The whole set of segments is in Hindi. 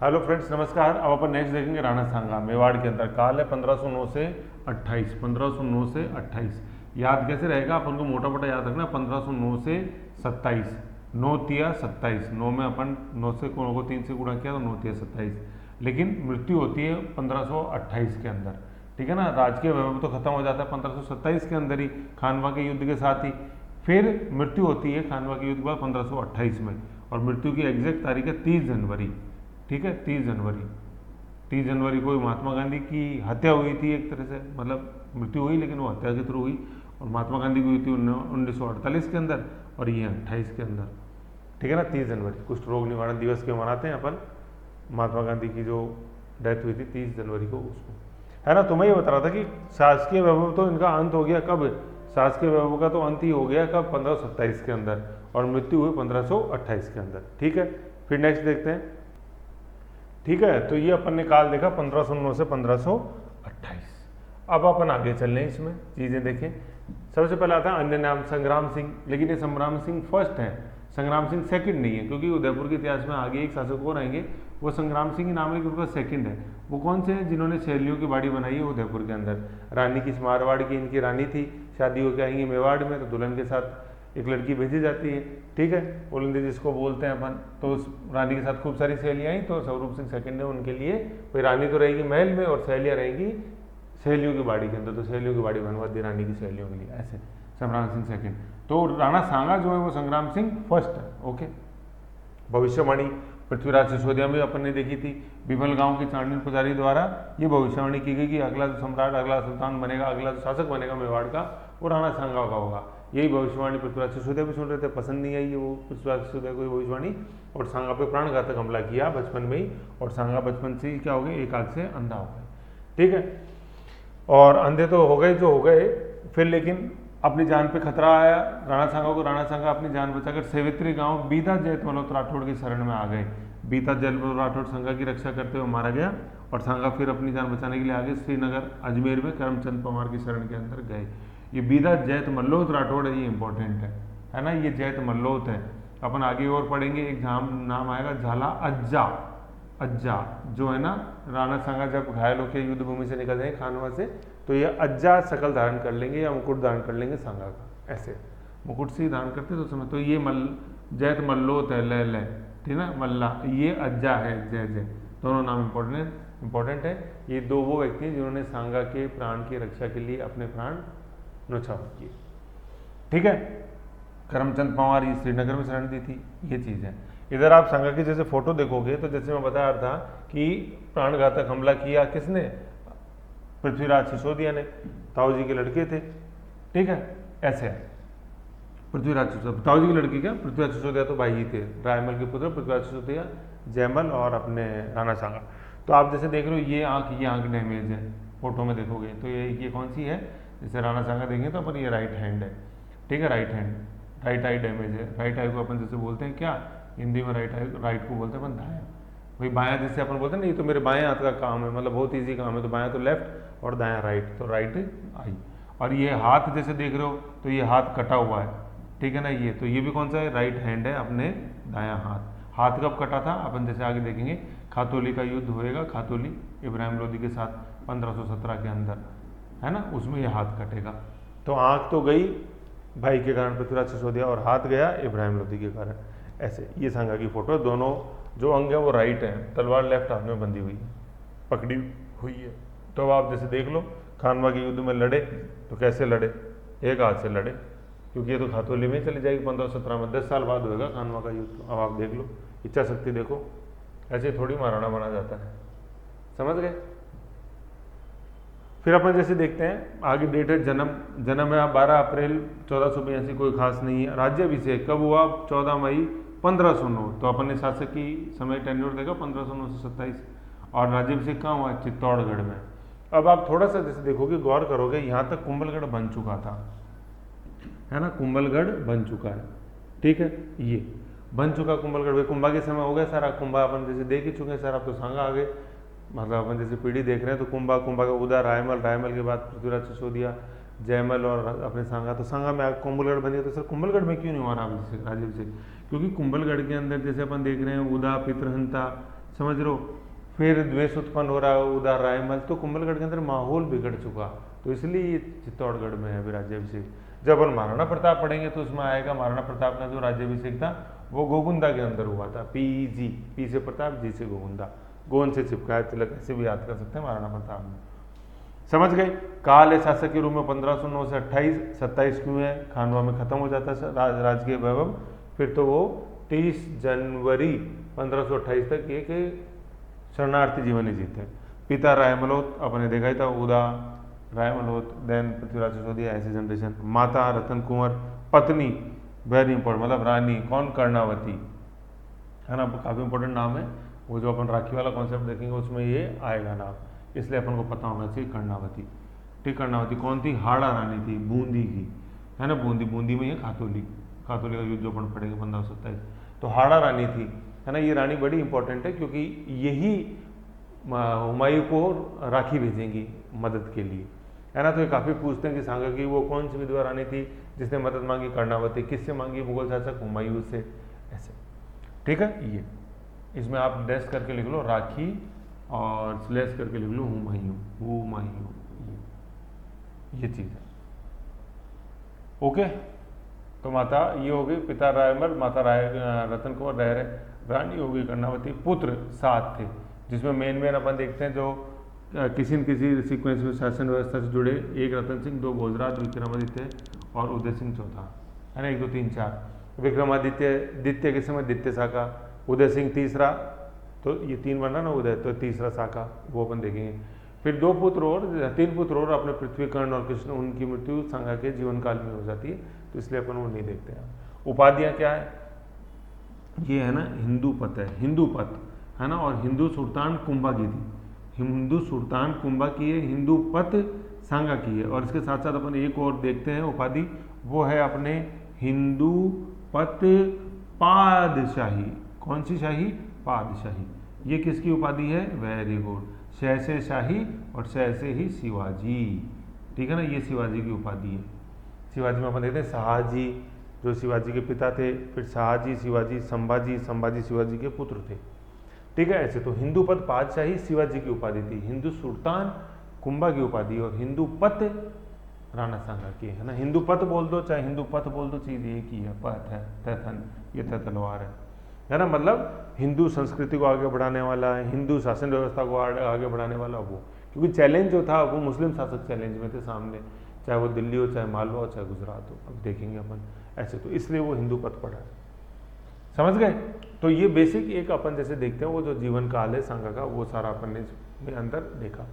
हेलो फ्रेंड्स, नमस्कार। अब अपन नेक्स्ट देखेंगे राणा सांगा मेवाड़ के अंदर। काल है 1509 से 28, 1509 से 28। याद कैसे रहेगा? अपन को मोटा मोटा याद रखना, 1509 से 27, 9 तिया 27, 9 में अपन 9 से को 3 से गुणा किया तो 9 तिया 27। लेकिन मृत्यु होती है 1528 के अंदर, ठीक है ना। राजकीय वैभव तो खत्म हो जाता है 1527 के अंदर ही, खानवा के युद्ध के साथ ही। फिर मृत्यु होती है खानवा के युद्ध के बाद 1528 में, और मृत्यु की एग्जैक्ट तारीख है 30 जनवरी, ठीक है। 30 जनवरी को महात्मा गांधी की हत्या हुई थी, एक तरह से मतलब मृत्यु हुई लेकिन वो हत्या के थ्रू हुई। और महात्मा गांधी की हुई थी 1948 के अंदर, और ये 28 के अंदर, ठीक है ना। 30 जनवरी कुष्ठ रोग निवारण दिवस के मनाते हैं अपन। महात्मा गांधी की जो डेथ हुई थी 30 जनवरी को, उसको, है ना। तो मैं ये बता रहा था कि शासकीय वैभव तो इनका अंत हो गया कब? शासकीय वैभव का तो अंत ही हो गया कब? 1527 के अंदर, और मृत्यु हुई 1528 के अंदर, ठीक है। फिर नेक्स्ट देखते हैं, ठीक है। तो ये अपन ने काल देखा 1509 से 1528। अब अपन आगे चल रहे हैं, इसमें चीजें देखें। सबसे पहले आता है अन्य नाम संग्राम सिंह, लेकिन ये संग्राम सिंह फर्स्ट है, संग्राम सिंह सेकंड नहीं है, क्योंकि उदयपुर के इतिहास में आगे एक शासक और आएंगे, वो संग्राम सिंह ही नाम है, उनका सेकंड है। वो कौन से हैं? जिन्होंने शैलियों की बाड़ी बनाई है उदयपुर के अंदर। रानी की मारवाड़ की इनकी रानी थी, शादी होकर आएंगी मेवाड़ में, तो दुल्हन के साथ एक लड़की भेजी जाती है, ठीक है, ओलंदी जिसको बोलते हैं अपन। तो उस रानी के साथ खूब सारी सहेलियाँ आई, तो स्वरूप सिंह सेकंड है उनके लिए। भाई रानी तो रहेगी महल में और सहेलियाँ रहेंगी सहेलियों की बाड़ी के अंदर, तो सहेलियों की बाड़ी बनवा दी रानी की सहेलियों के लिए, ऐसे संग्राम सिंह सेकंड। तो राणा सांगा जो है वो संग्राम सिंह फर्स्ट है, ओके। भविष्यवाणी पृथ्वीराज सिसोदिया में अपन ने देखी थी, बिमल गांव के चांडिल पुजारी द्वारा ये भविष्यवाणी की गई कि अगला जो सम्राट, अगला सुल्तान बनेगा, अगला जो शासक बनेगा मेवाड़ का, वो राणा सांगा का होगा। यही भविष्यवाणी पृथ्वीराज सिसोदिया भी सुन रहे थे, पसंद नहीं आई वो पृथ्वीराज सिसोदिया को भविष्यवाणी, और सांगा पे प्राणघातक हमला किया बचपन में ही, और सांगा बचपन से ही क्या हो गए, एक आंख से अंधा हो गए, ठीक है। और अंधे तो हो गए जो हो गए, फिर लेकिन अपनी जान पे खतरा आया राणा सांगा को। राणा सांगा अपनी जान बचाकर सेवित्री गांव बीता जैत मल्होत्रा राठौड़ की शरण में आ गए। बीता जैत मल्होत्रा राठौड़ सांगा की रक्षा करते हुए मारा गया, और सांगा फिर अपनी जान बचाने के लिए आगे श्रीनगर अजमेर में करमचंद पवार की शरण के अंदर गए। ये बीदा जैत मल्लोत राठौड़ है, ये इंपॉर्टेंट है ना। ये जैत मल्लोत है, अपन आगे और पढ़ेंगे, एक नाम आएगा झाला अज्जा। अज्जा जो है ना, राणा सांगा जब घायल होकर युद्ध भूमि से निकल जाएंगे खानवा से, तो ये अज्जा शकल धारण कर लेंगे या मुकुट धारण कर लेंगे सांगा का, ऐसे मुकुट से ही धारण करते तो समय। तो ये जैत मल्लोत है, ले ठीक है ना, मल्ला, ये अज्जा है, जय जय, दोनों नाम इंपॉर्टेंट है। ये दो वो व्यक्ति हैं जिन्होंने सांगा के प्राण की रक्षा के लिए अपने प्राण न्यौछावर किए, ठीक है। करमचंद पवार ये श्रीनगर में शरण दी थी, ये चीज़ है। इधर आप सांगा की जैसे फोटो देखोगे तो जैसे मैं बता रहा था कि प्राणघातक हमला किया किसने? पृथ्वीराज सिसोदिया ने, ताऊ जी के लड़के थे, ठीक है, ऐसे है। पृथ्वीराज सिसोदिया, ताऊ जी की लड़की क्या, पृथ्वीराज सिसोदिया तो भाई ही थे, रायमल के पुत्र पृथ्वीराज सिसोदिया, जयमल और अपने राणा सांगा। तो आप जैसे देख रहे हो ये आंख डैमेज है, फोटो में देखोगे तो ये कौन सी है? जैसे राणा सांगा देखेंगे तो अपन ये राइट हैंड है, ठीक है, right hand, right I damage है। राइट आई को अपन जैसे बोलते हैं क्या हिंदी में, राइट को बोलते हैं अपन दायां। भाई बायां जैसे अपन बोलते हैं ना, ये तो मेरे बाएं हाथ का काम है, मतलब बहुत ईजी काम है, तो बायां तो लेफ्ट और दायां राइट, तो राइट आई। और ये हाथ जैसे देख रहे हो तो ये हाथ कटा हुआ है, ठीक है ना, ये तो ये भी कौन सा है? राइट हैंड है, अपने दायां हाथ। हाथ कब कटा था? अपन जैसे आगे देखेंगे, खातोली का युद्ध होएगा, खातोली इब्राहिम लोदी के साथ 1517 के अंदर, है ना, उसमें ये हाथ कटेगा। तो आंख तो गई भाई के कारण पृथ्वीराज सिसोदिया, और हाथ गया इब्राहिम लोदी के कारण, ऐसे। ये सांगा की फोटो, दोनों जो अंग है वो राइट है, तलवार लेफ्ट हाथ में बंधी हुई है, पकड़ी हुई है। तो अब आप जैसे देख लो, खानवा के युद्ध में लड़े तो कैसे लड़े? एक हाथ से लड़े, क्योंकि ये तो खातोली में चली जाएगी 1517 में, 10 साल बाद होगा खानवा का युद्ध। अब आप देख लो, इच्छा शक्ति देखो, ऐसे थोड़ी महाराणा बना जाता है, समझ गए। फिर अपन जैसे देखते हैं आगे, डेट है, जन्म है 12 अप्रैल 1482, कोई खास नहीं है। राज्याभिषेक कब हुआ? 14 मई 1509। तो अपन ने शासक की समय टेन्योर देखा 1509 से 27, और राज्याभिषेक कहाँ हुआ? चित्तौड़गढ़ में। अब आप थोड़ा सा जैसे देखोगे, गौर करोगे, यहाँ तक कुंभलगढ़ बन चुका था, है ना, कुंभलगढ़ बन चुका है, ठीक है, ये बन चुका कुंभलगढ़। कुंभा के समय हो गया सारा, कुंभा अपन जैसे देख ही चुके हैं सर, अब तो सांगा आ गए, मतलब अपन जैसे पीढ़ी देख रहे हैं। तो कुंभा का उदा, रायमल के बाद पृथ्वीराज सिसोदिया, जयमल और अपने सांगा, तो सांगा में कुंभलगढ़ बनी। तो सर कुंभलगढ़ में क्यों नहीं हुआ राज्याभिषेक? क्योंकि कुंभलगढ़ के अंदर जैसे अपन देख रहे हैं, उदा, पितरहंता, समझ रहे हो। फिर द्वेष उत्पन्न हो रहा है उधर रायमल, तो कुंभलगढ़ के अंदर माहौल बिगड़ चुका, तो इसलिए ये चित्तौड़गढ़ में है अभी राज्याभिषेक। जब अपन महाराणा प्रताप पढ़ेंगे तो उसमें आएगा महाराणा प्रताप का जो राज्याभिषेक था वो गोगुंदा के अंदर हुआ था। PG, पी से प्रताप, जी से गोगुंदा, गोंद से चिपकाया तिलक, ऐसे भी याद कर सकते हैं महाराणा प्रताप में। समझ गए। काल है शासक के रूप में 1509 से 27 क्यों है, खानवा में खत्म हो जाता है राजकीय वैभव। फिर तो वो 30 जनवरी 1528 तक एक शरणार्थी जीवन ही जीते। पिता रायमलोत अपने देखा ही था, उदा रायमलोत, देन पृथ्वीराज सिसोदिया, ऐसी जनरेशन। माता रतन कुंवर, पत्नी वेरी इंपॉर्टेंट, मतलब रानी कौन, कर्णावती, है ना, काफी इंपॉर्टेंट नाम है। वो जो अपन राखी वाला कॉन्सेप्ट देखेंगे उसमें ये आएगा नाम, इसलिए अपन को पता होना चाहिए कर्णावती। ठीक, कर्णावती कौन थी, हाड़ा रानी थी, बूंदी की, है ना, बूंदी में ये खातौली का युद्ध जो अपन पढ़ेंगे 1527, तो हाड़ा रानी थी, है ना। ये रानी बड़ी इंपॉर्टेंट है क्योंकि यही हुमायूं को राखी भेजेंगी मदद के लिए, है ना। तो ये काफ़ी पूछते हैं कि सांगा की वो कौन सी विधवा रानी थी जिसने मदद मांगी, कर्णावती। किससे मांगी, मुगल शासक हुमायूं से, ऐसे। ठीक है, ये इसमें आप डैश करके लिख लो राखी और स्लैश करके लिख लो हुमायूं, ये चीज़ है। ओके, तो माता ये हो गई, पिता रायमल, माता रतन कुंवर रह रहे, रानी हो गई कर्णावती। पुत्र 7 थे, जिसमें मेन अपन देखते हैं जो किसी न किसी सीक्वेंस में शासन व्यवस्था से जुड़े, एक रतन सिंह, 2 भोजराज, विक्रमादित्य और उदय सिंह चौथा, है ना, 1 2 3 4। विक्रमादित्य द्वितीय के समय द्वितीय शाखा, उदय सिंह तीसरा, तो ये 3 बना ना उदय, तो तीसरा शाखा वो अपन देखेंगे। फिर 3 पुत्र और अपने पृथ्वीकर्ण और कृष्ण, उनकी मृत्यु सांगा के जीवन काल में हो जाती है, तो इसलिए अपन वो नहीं देखते हैं। उपाधियाँ क्या है, ये है ना हिंदूपत है ना, और हिंदू सुल्तान कुंभा की थी, हिंदू सुल्तान कुंभा की है, हिंदूपत सांगा की है। और इसके साथ साथ अपन एक और देखते हैं उपाधि, वो है अपने हिंदूपत पादशाही। कौन सी शाही, पादशाही। ये किसकी उपाधि है, वेरी गुड, शह से शाही और शह से ही शिवाजी, ठीक है ना, ये शिवाजी की उपाधि है। शिवाजी में अपन देखते हैं शाहजी जो शिवाजी के पिता थे, फिर शाहजी शिवाजी, संभाजी शिवाजी के पुत्र थे, ठीक है। ऐसे तो हिंदूपत पादशाही शिवाजी की उपाधि थी, हिंदू सुल्तान कुंभा की उपाधि, और हिंदूपत राणा सांगा की, है ना। हिंदूपत बोल दो चाहे हिंदूपत बोल दो, चीज एक ही है, पत है, तथन, ये तलवार है ना, मतलब हिंदू संस्कृति को आगे बढ़ाने वाला है, हिंदू शासन व्यवस्था को आगे बढ़ाने वाला वो, क्योंकि चैलेंज जो था वो मुस्लिम शासक चैलेंज में थे सामने, चाहे वो दिल्ली हो, चाहे मालवा हो, चाहे गुजरात हो, अब देखेंगे अपन ऐसे, तो इसलिए वो हिंदू पद पड़ा है, समझ गए। तो ये बेसिक एक अपन जैसे देखते हैं वो जो जीवन काल है सांगा का, वो सारा अपन ने अंदर देखा।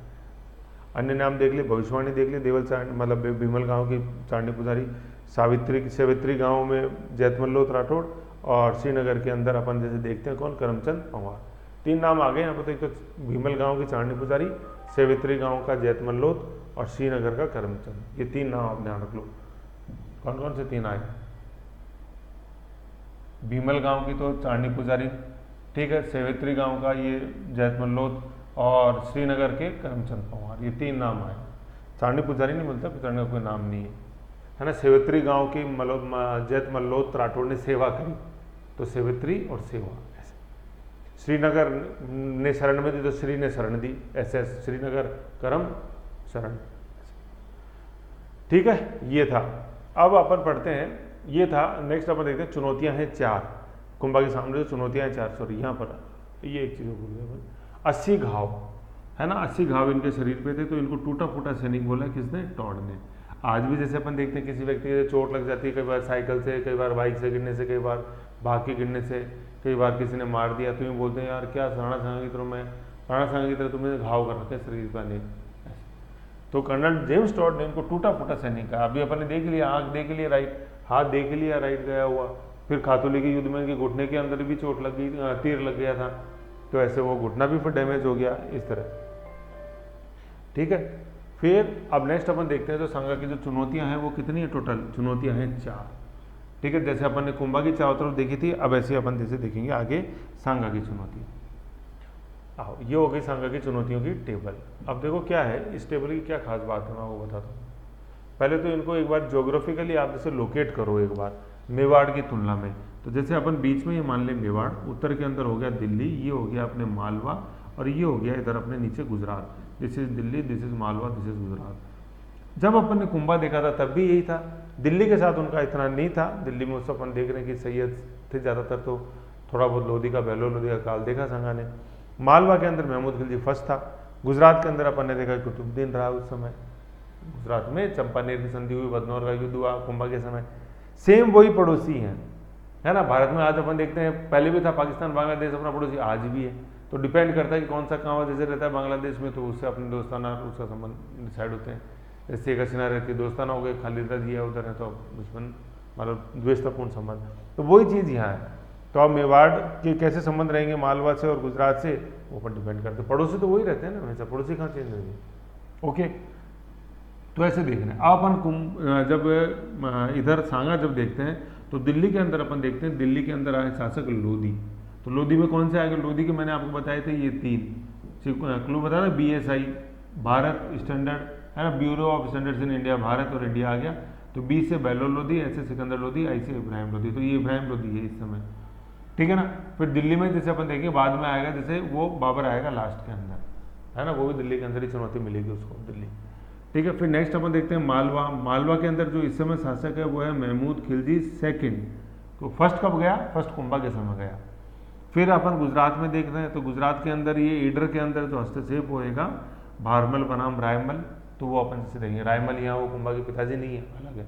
अन्य नाम देख लिए, भविष्यवाणी देख लिए, देवल मतलब भीमल गांव की चांडी पुजारी, सावित्री गांव में जैतमल्लोत राठौड़, और श्रीनगर के अंदर अपन जैसे देखते हैं कौन, करमचंद पंवार। 3 नाम आ गए यहाँ पर, तो एक तो भीमल गांव की चांडी पुजारी, सावित्री गांव का जैतमल्लोत और श्रीनगर का करमचंद, ये 3 नाम आप ध्यान रख लो। कौन कौन से 3 आए, भीमल गांव की तो चांडी पुजारी, ठीक है, सावित्री गांव का ये जैतमल्लोत, और श्रीनगर के करमचंद पंवार, ये 3 नाम आए। चांडी पुजारी नहीं मिलता, पुजारी का कोई नाम नहीं है ना। सावित्री गांव की जैतमल्लोत राठौड़ ने सेवा करी, तो सावित्री और सेवा ऐसे। श्रीनगर ने शरण में दी, तो श्री ने शरण दी, ऐसे श्रीनगर करम शरण, ठीक है, ये था। अब अपन पढ़ते हैं, ये था। नेक्स्ट अपन देखते हैं चुनौतियां हैं 4, कुंभा के सामने जो चुनौतियां हैं 4, सॉरी यहाँ पर ये एक चीज़ भूल गए, 80 घाव है ना, 80 घाव इनके शरीर पे थे, तो इनको टूटा फूटा सैनिक बोला किसने, टॉड ने। आज भी जैसे अपन देखते हैं किसी व्यक्ति को चोट लग जाती है, कई बार साइकिल से, कई बार बाइक से गिरने से, कई बार भाग के गिरने से, कई बार किसी ने मार दिया, तो ये बोलते हैं यार क्या राणा सांगा की तरह तुमने घाव कर रखे शरीर पर अनेक। तो कर्नल जेम्स टॉड ने उनको टूटा फूटा सैनिक कहा। अभी अपन ने देख लिया, आँख देख लिया, राइट हाथ देख लिया, राइट गया हुआ, फिर खातौली के युद्ध में इनके घुटने के अंदर भी चोट लग गई, तीर लग गया था, तो ऐसे वो घुटना भी फिर डैमेज हो गया इस तरह, ठीक है। फिर अब नेक्स्ट अपन देखते हैं तो सांगा की जो चुनौतियां हैं वो कितनी है, टोटल चुनौतियां हैं 4, ठीक है। जैसे अपन ने कुंभा की चारों तरफ देखी थी, अब ऐसे अपन जैसे देखेंगे आगे सांगा की चुनौती। आओ, ये हो गई सांगा की चुनौतियों की टेबल। अब देखो क्या है इस टेबल की क्या खास बात है, मैं आपको बताता हूँ। पहले तो इनको एक बार ज्योग्राफिकली आप जैसे लोकेट करो एक बार मेवाड़ की तुलना में, तो जैसे अपन बीच में ये मान लें मेवाड़, उत्तर के अंदर हो गया दिल्ली, ये हो गया अपने मालवा, और ये हो गया इधर अपने नीचे Gujarat. This is Delhi, this is Malwa, this is Gujarat. जब अपन ने कुंभा देखा था तब भी यही था, दिल्ली के साथ उनका इतना नहीं था। दिल्ली में उसको अपन देख रहे हैं कि सैयद थे ज़्यादातर, तो थोड़ा बहुत लोधी का, बहलो लोधी का काल देखा संघा ने। मालवा के अंदर महमूद खिलजी फर्स्ट था। गुजरात के अंदर अपन ने देखा कुतुबुद्दीन रहा उस समय। गुजरात में चंपानेर की संधि हुई, बदनौर का युद्ध हुआ कुंभा के समय। सेम वही पड़ोसी हैं, है ना। भारत में आज अपन देखते हैं, पहले भी था पाकिस्तान, बांग्लादेश अपना पड़ोसी आज भी है। तो डिपेंड करता है कि कौन सा कहाँ जैसे रहता है बांग्लादेश में, तो उससे अपने दोस्ताना उसका संबंध डिसाइड होते हैं। जैसे शेख हसीना रहती है, दोस्ताना हो गए, खालिदा जी है उधर है, तो दुश्मन मतलब द्वेषतापूर्ण संबंध। तो वही चीज़ यहाँ है। तो अब मेवाड़ के कैसे संबंध रहेंगे मालवा से और गुजरात से, वो पर डिपेंड करते हैं। पड़ोसी तो वही रहते हैं ना हमेशा, पड़ोसी कहाँ चेंज होंगे। ओके, तो ऐसे देख रहे हैं। अब अपन जब इधर सांगा जब देखते हैं तो दिल्ली के अंदर अपन देखते हैं, दिल्ली के अंदर आए शासक लोधी। तो लोधी में कौन से आएगा, लोधी के मैंने आपको बताए थे ये 3 क्लू बताया ना, BSI भारत स्टैंडर्ड, है ना, bureau of standards in India, Bharat और इंडिया आ गया। तो B से बहलोल लोधी, ऐसे सिकंदर लोधी, I से इब्राहिम लोधी। तो ये इब्राहिम लोधी है इस समय, ठीक है ना। फिर दिल्ली में जैसे अपन देखें बाद में आएगा, जैसे वो बाबर आएगा लास्ट के अंदर, है ना, वो भी दिल्ली के अंदर ही चुनौती मिलेगी उसको, दिल्ली, ठीक है। फिर नेक्स्ट अपन देखते हैं मालवा। मालवा के अंदर जो इस समय शासक है वो है महमूद खिलजी सेकंड। तो फर्स्ट कब गया, फर्स्ट कुंभा के समय गया। फिर अपन गुजरात में देख रहे हैं, तो गुजरात के अंदर ये ईडर के अंदर जो हस्तक्षेप होएगा भारमल बनाम रायमल, तो वो अपन जैसे देखेंगे। रायमल यहाँ वो कुंभा के पिताजी नहीं है, अलग है,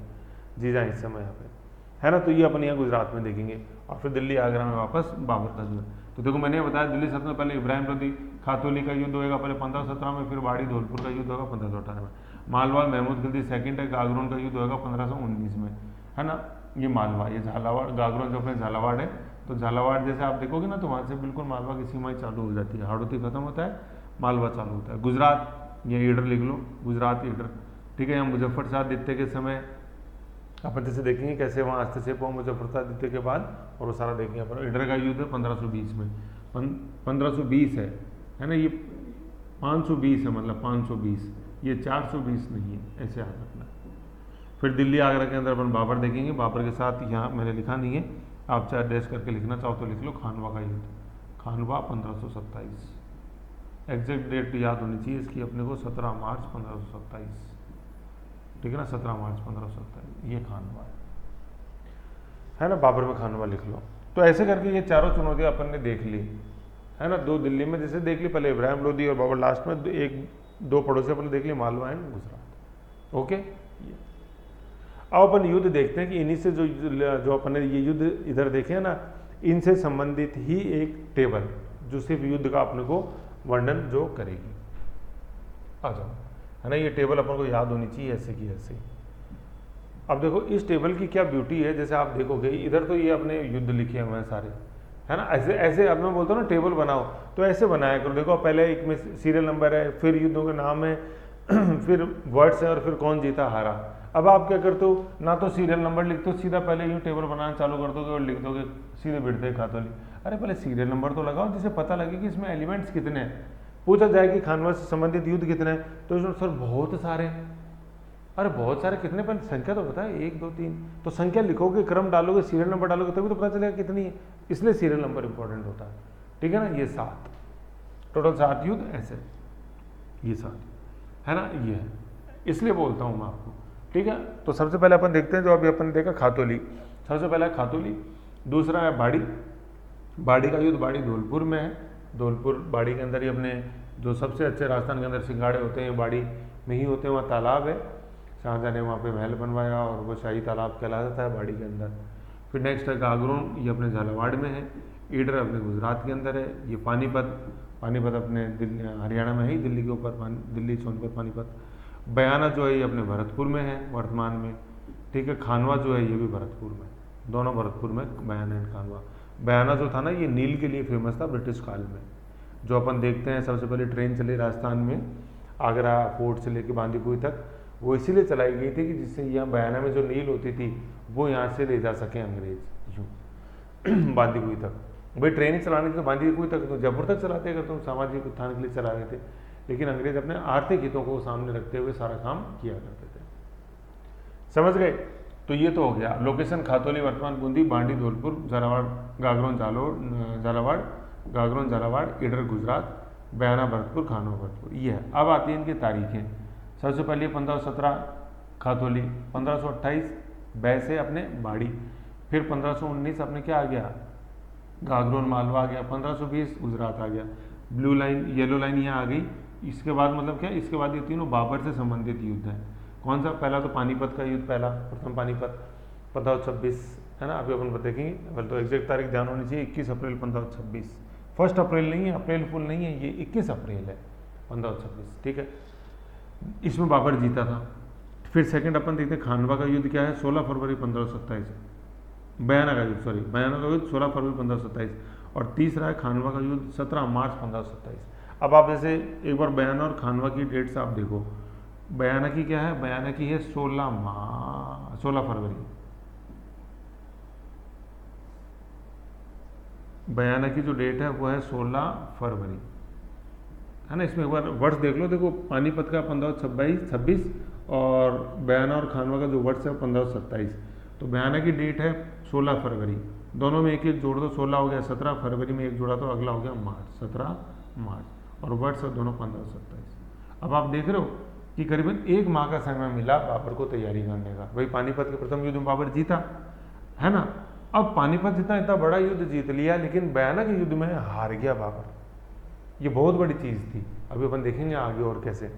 जीजा इस समय यहाँ पे, है ना। तो ये अपन यहाँ गुजरात में देखेंगे। और फिर दिल्ली आगरा में वापस बाबर का युद्ध। तो देखो मैंने बताया दिल्ली सबसे पहले इब्राहिम लोधी खातोली का युद्ध होगा पहले 1517 में, फिर बाड़ी धौलपुर का युद्ध होगा 1518 में। मालवा महमूद खिलजी सेकंड है, गागरोन का युद्ध होगा 1519 में, है ना। ये मालवा, ये झालावाड़, गागरोन जो अपने झालावाड़ है, तो झालावाड़ जैसे आप देखोगे ना तो वहाँ से बिल्कुल मालवा की सीमाएं चालू हो जाती है। हाड़ौती खत्म होता है, मालवा चालू होता है। गुजरात, ये ईडर लिख लो, गुजरात ईडर, ठीक है। यहाँ मुजफ्फर शाह द्वितीय के समय अपन जैसे देखेंगे कैसे वहाँ हस्तक्षेप हुआ मुजफ्फर शाह द्वितीय के बाद, और वो सारा देखेंगे अपन। ईडर का युद्ध है 1520 में, 1520 है ना, ये 520 है, मतलब 520, ये 420 नहीं है, ऐसे याद रखना। फिर दिल्ली आगरा के अंदर अपन बाबर देखेंगे। बाबर के साथ यहाँ मैंने लिखा नहीं है, आप चाहे डैश करके लिखना चाहो तो लिख लो, खानवा का युद्ध, खानवा 1527, एग्जैक्ट डेट याद होनी चाहिए इसकी अपने को, 17 मार्च 1527, ठीक है ना, 17 मार्च 1527, ये खानवा है ना। बाबर में खानवा लिख लो। तो ऐसे करके ये चारों चुनौतियाँ अपन ने देख ली, है ना। 2 दिल्ली में जैसे देख ली, पहले इब्राहिम लोधी और बाबर लास्ट में, 1-2 पड़ोसी अपन ने देख ली, मालवा एंड गुजरात। ओके, अब अपन युद्ध देखते हैं कि इन्हीं से जो अपन ने ये युद्ध इधर देखे हैं ना, इनसे संबंधित ही एक टेबल जो सिर्फ युद्ध का अपने को वर्णन जो करेगी। आ जाओ, है ना, ये टेबल अपन को याद होनी चाहिए ऐसे की ऐसे। अब देखो इस टेबल की क्या ब्यूटी है, जैसे आप देखोगे इधर तो ये अपने युद्ध लिखे हुए हैं सारे, है ना। ऐसे ऐसे अब मैं बोलता हूँ ना टेबल बनाओ, तो ऐसे बनाया करो। देखो पहले एक में सीरियल नंबर है, फिर युद्धों के नाम है, फिर वर्ड्स है, और फिर कौन जीता हारा। अब आप क्या करते हो, ना तो सीरियल नंबर लिखते हो, सीधा पहले यूँ टेबल बनाना चालू कर दोगे और लिख दोगे सीधे बिड़ते खातोली। अरे पहले सीरियल नंबर तो लगाओ जिससे पता लगे कि इसमें एलिमेंट्स कितने हैं। पूछा जाए कि खानवा से संबंधित युद्ध कितने हैं, तो इसमें सर बहुत सारे। अरे बहुत सारे कितने, पहले संख्या तो बताए, 1 2 3, तो संख्या लिखोगे, क्रम डालोगे, सीरियल नंबर डालोगे, तभी तो पता चलेगा कितनी है। इसलिए सीरियल नंबर इंपॉर्टेंट होता है, ठीक है ना। ये 7 टोटल 7 युद्ध ऐसे, ये 7 है ना, ये है, इसलिए बोलता हूँ मैं आपको, ठीक है। तो सबसे पहले अपन देखते हैं जो अभी अपन ने देखा खातोली, सबसे पहला है खातोली। दूसरा है बाड़ी, बाड़ी का युद्ध बाड़ी धौलपुर में है। धौलपुर बाड़ी के अंदर ही अपने जो सबसे अच्छे राजस्थान के अंदर सिंगाड़े होते हैं बाड़ी में ही होते हैं। वहाँ तालाब है, शाहजहाँ ने वहाँ पे महल बनवाया और वो शाही तालाब कहलाता है बाड़ी के अंदर। फिर नेक्स्ट है गागरोन, ये अपने झालावाड़ में है। ईडर अपने गुजरात के अंदर है। ये पानीपत, पानीपत अपने दिल्ली हरियाणा में है ही, दिल्ली के ऊपर, दिल्ली सोनभद्र पानीपत। बयाना जो है ये अपने भरतपुर में है वर्तमान में, ठीक है। खानवा जो है ये भी भरतपुर में, दोनों भरतपुर में, बयाना एंड खानवा। बयाना जो था ना ये नील के लिए फेमस था ब्रिटिश काल में। जो अपन देखते हैं सबसे पहले ट्रेन चली राजस्थान में आगरा फोर्ट से लेकर बांदीकुई तक, वो इसीलिए चलाई गई थी कि जिससे यहाँ बयाना में जो नील होती थी वो यहाँ से ले जा सकें अंग्रेज यूँ बांदीकुई तक। भाई ट्रेन ही चलाने तो बांदीकुई तक, तो जयपुर तक चलाते अगर तुम सामाजिक उत्थान के लिए चला रहे थे, लेकिन अंग्रेज अपने आर्थिक हितों को सामने रखते हुए सारा काम किया करते थे, समझ गए। तो ये तो हो गया। लोकेशन खातोली, वर्तमान बूंदी, बांडी, धौलपुर, झालावाड़, गागरोन, झालावाड़, गागरोन, झालावाड़, ईडर गुजरात, बयाना, भरतपुर, खानवा, भरतपुर, ये है। अब आती है इनकी तारीखें। सबसे पहले 1517 खातोली, 1528 बैसे अपने बाड़ी, फिर 1519 अपने क्या आ गया, गागरोन मालवा आ गया, 1520 गुजरात आ गया। ब्लू लाइन, येलो लाइन यहाँ आ गई। इसके बाद मतलब क्या, इसके बाद ये तीनों बाबर से संबंधित युद्ध हैं। कौन सा, पहला तो पानीपत का युद्ध, पहला प्रथम पानीपत 1526 है ना। अभी अपन देखेंगे, पहले तो एग्जैक्ट तारीख ध्यान होनी चाहिए, 21 अप्रैल 1526, 1 अप्रैल नहीं है, अप्रैल फुल नहीं है, ये 21 अप्रैल है 1526, ठीक है। इसमें बाबर जीता था। फिर सेकंड अपन देखते हैं खानवा का युद्ध क्या है, 16 फरवरी 1527, बयाना का युद्ध, सॉरी बयाना का युद्ध 16 फरवरी 1527, और तीसरा है खानवा का युद्ध 17 मार्च 1527। अब आप जैसे एक बार बयाना और खानवा की डेट्स आप देखो, बयाना की क्या है, बयाना की है 16 फरवरी, बयाना की जो डेट है वो है 16 फरवरी, है ना। इसमें एक बार वर्ष देख लो, देखो पानीपत का 1526 और बयाना और खानवा का जो वर्ष है 1527। तो बयाना की डेट है 16 फरवरी, दोनों में एक एक जोड़ दो, 16 हो गया, 17 फरवरी में एक जोड़ा तो अगला हो गया मार्च, 17 मार्च, और वर्ष है दोनों 1527। अब आप देख रहे हो कि करीबन एक माह का समय मिला बाबर को तैयारी करने का। भाई पानीपत के प्रथम युद्ध में बाबर जीता, है ना। अब पानीपत इतना बड़ा युद्ध जीत लिया, लेकिन बयाना के युद्ध में हार गया बाबर। ये बहुत बड़ी चीज़ थी, अभी अपन देखेंगे आगे और कैसे।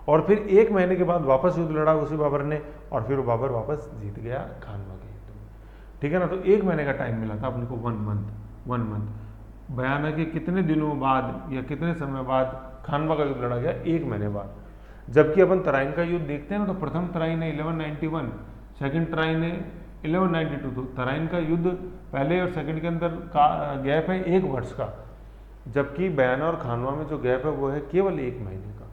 और फिर 1 महीने के बाद वापस युद्ध लड़ा उसी बाबर ने, और फिर वो बाबर वापस जीत गया खानवा के युद्ध में, ठीक है ना। तो 1 महीने का टाइम मिला था अपने को, 1 मंथ। बयाना के कितने दिनों बाद या कितने समय बाद खानवा का युद्ध लड़ा गया, 1 महीने बाद। जबकि अपन तराइन का युद्ध देखते हैं ना, तो प्रथम तराइन है 1191, सेकंड तराइन है 1192। तो तराइन का युद्ध पहले और सेकंड के अंदर का गैप है 1 वर्ष का, जबकि बयाना और खानवा में जो गैप है वो है केवल 1 महीने का,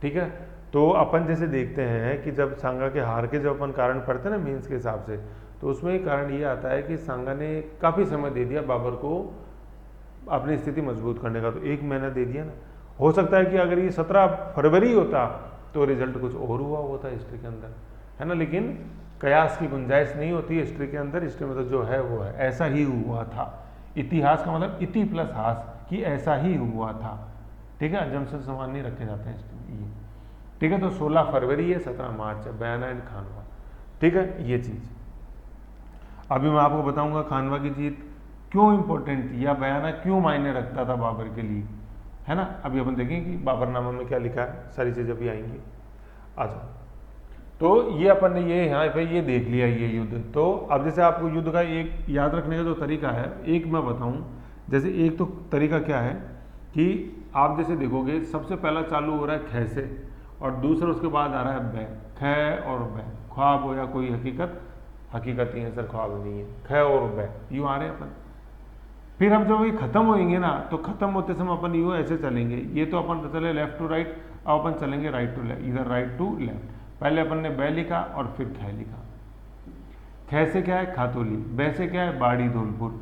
ठीक है। तो अपन जैसे देखते हैं कि जब सांगा के हार के जब अपन कारण पढ़ते हैं ना मीन्स के हिसाब से, तो उसमें एक कारण ये आता है कि सांगा ने काफ़ी समय दे दिया बाबर को अपनी स्थिति मजबूत करने का, तो 1 महीना दे दिया ना। हो सकता है कि अगर ये 17 फरवरी होता तो रिजल्ट कुछ और हुआ होता हिस्ट्री के अंदर, है ना। लेकिन कयास की गुंजाइश नहीं होती हिस्ट्री के अंदर, हिस्ट्री में तो जो है वो है, ऐसा ही हुआ था। इतिहास का मतलब इति प्लस हास, कि ऐसा ही हुआ था, ठीक है। जमशेद समान नहीं रखे जाते हैं हिस्ट्री में, ठीक है। तो 16 फरवरी है, 17 मार्च है, बयाना एंड खानवा, ठीक है। ये चीज़ अभी मैं आपको बताऊंगा खानवा की जीत क्यों इंपॉर्टेंट थी, या बयाना क्यों मायने रखता था बाबर के लिए, है ना। अभी अपन देखेंगे कि बाबरनामा में क्या लिखा है, सारी चीज़ें भी आएंगी। आ जाओ। तो ये अपन ने ये यहाँ पे ये देख लिया ये युद्ध। तो अब जैसे आपको युद्ध का एक याद रखने का जो तरीका है, एक मैं बताऊँ, जैसे एक तो तरीका क्या है कि आप जैसे देखोगे सबसे पहला चालू हो रहा है ख से, और दूसरा उसके बाद आ रहा है बै, ख और बै, ख्वाब हो या कोई हकीकत, हकीकत ही है सर, ख्वाब नहीं है, ख और बै यूँ आ रहे हैं अपन। फिर हम जब ये खत्म होएंगे ना, तो खत्म होते समय अपन यूँ ऐसे चलेंगे, ये तो अपन चले लेफ्ट टू राइट, अब अपन चलेंगे राइट टू लेफ्ट, इधर राइट टू लेफ्ट। पहले अपन ने बै लिखा और फिर ख लिखा। ख से क्या है खातोली, बै से क्या है बाड़ी धौलपुर,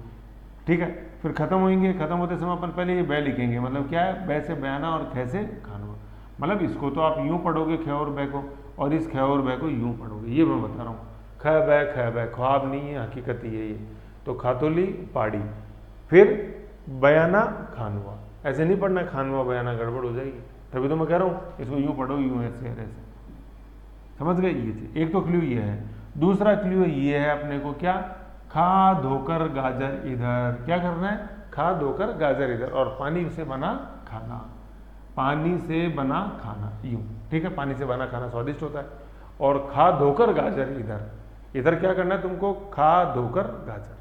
ठीक है। फिर खत्म होंगे, खत्म होते समय अपन पहले ये बै लिखेंगे, मतलब क्या है, बै से बयाना और ख से खानवा। मतलब इसको तो आप यूँ पढ़ोगे ख और बै को, और इस ख और बै को यूँ पढ़ोगे, ये मैं बता रहा हूँ। ख बै ख्वाब नहीं है, हकीकत ही है ये। तो खातोली पाड़ी, फिर बयाना खानवा, ऐसे नहीं पढ़ना खानवा बयाना, गड़बड़ हो जाएगी। तभी तो मैं कह रहा हूँ इसको यूँ पढ़ो, यूँ ऐसे ऐसे, समझ गए। ये चीज एक तो क्लू ये है। दूसरा क्लू ये है अपने को क्या, खा धोकर गाजर इधर, क्या करना है, खा धोकर गाजर इधर, और पानी से बना खाना, पानी से बना खाना, यूं, ठीक है। पानी से बना खाना स्वादिष्ट होता है। और खा धोकर गाजर इधर, इधर क्या करना है तुमको, खा धोकर गाजर।